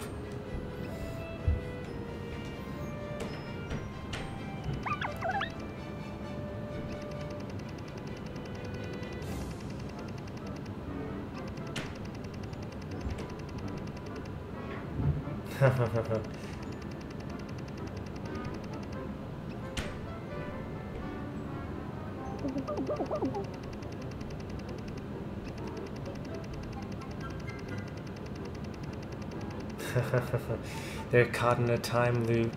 They're caught in a time loop.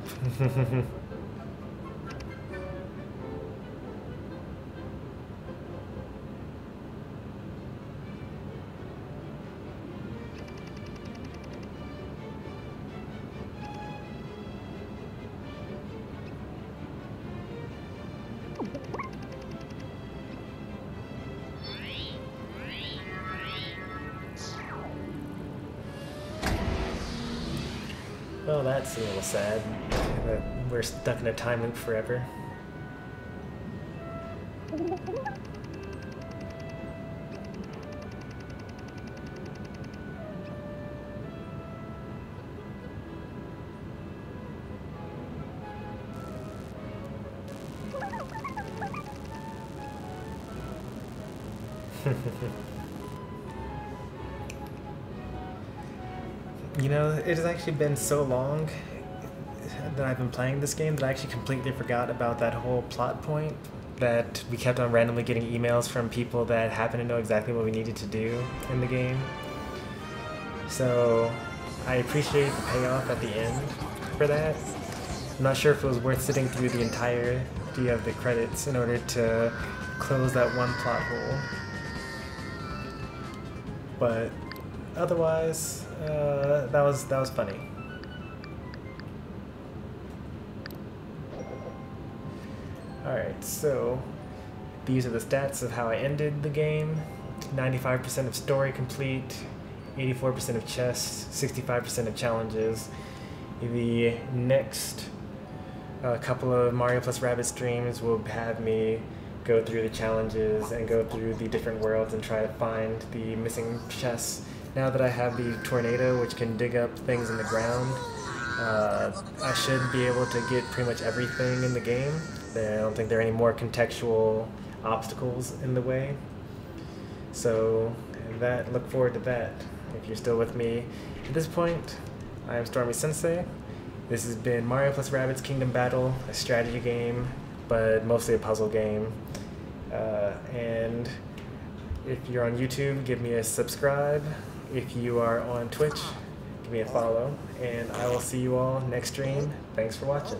Well, that's a little sad. That we're stuck in a time loop forever. You know, it has actually been so long that I've been playing this game that I actually completely forgot about that whole plot point, that we kept on randomly getting emails from people that happened to know exactly what we needed to do in the game. So I appreciate the payoff at the end for that. I'm not sure if it was worth sitting through the entirety of the credits in order to close that one plot hole. But otherwise, that was funny. Alright, so these are the stats of how I ended the game. 95% of story complete, 84% of chests, 65% of challenges. The next couple of Mario plus Rabbids streams will have me go through the challenges and go through the different worlds and try to find the missing chests. Now that I have the tornado, which can dig up things in the ground, I should be able to get pretty much everything in the game. I don't think there are any more contextual obstacles in the way. So look forward to that. If you're still with me at this point, I am Stormy Sensei. This has been Mario plus Rabbids Kingdom Battle, a strategy game, but mostly a puzzle game. And if you're on YouTube, give me a subscribe. If you are on Twitch, give me a follow. And I will see you all next stream. Thanks for watching.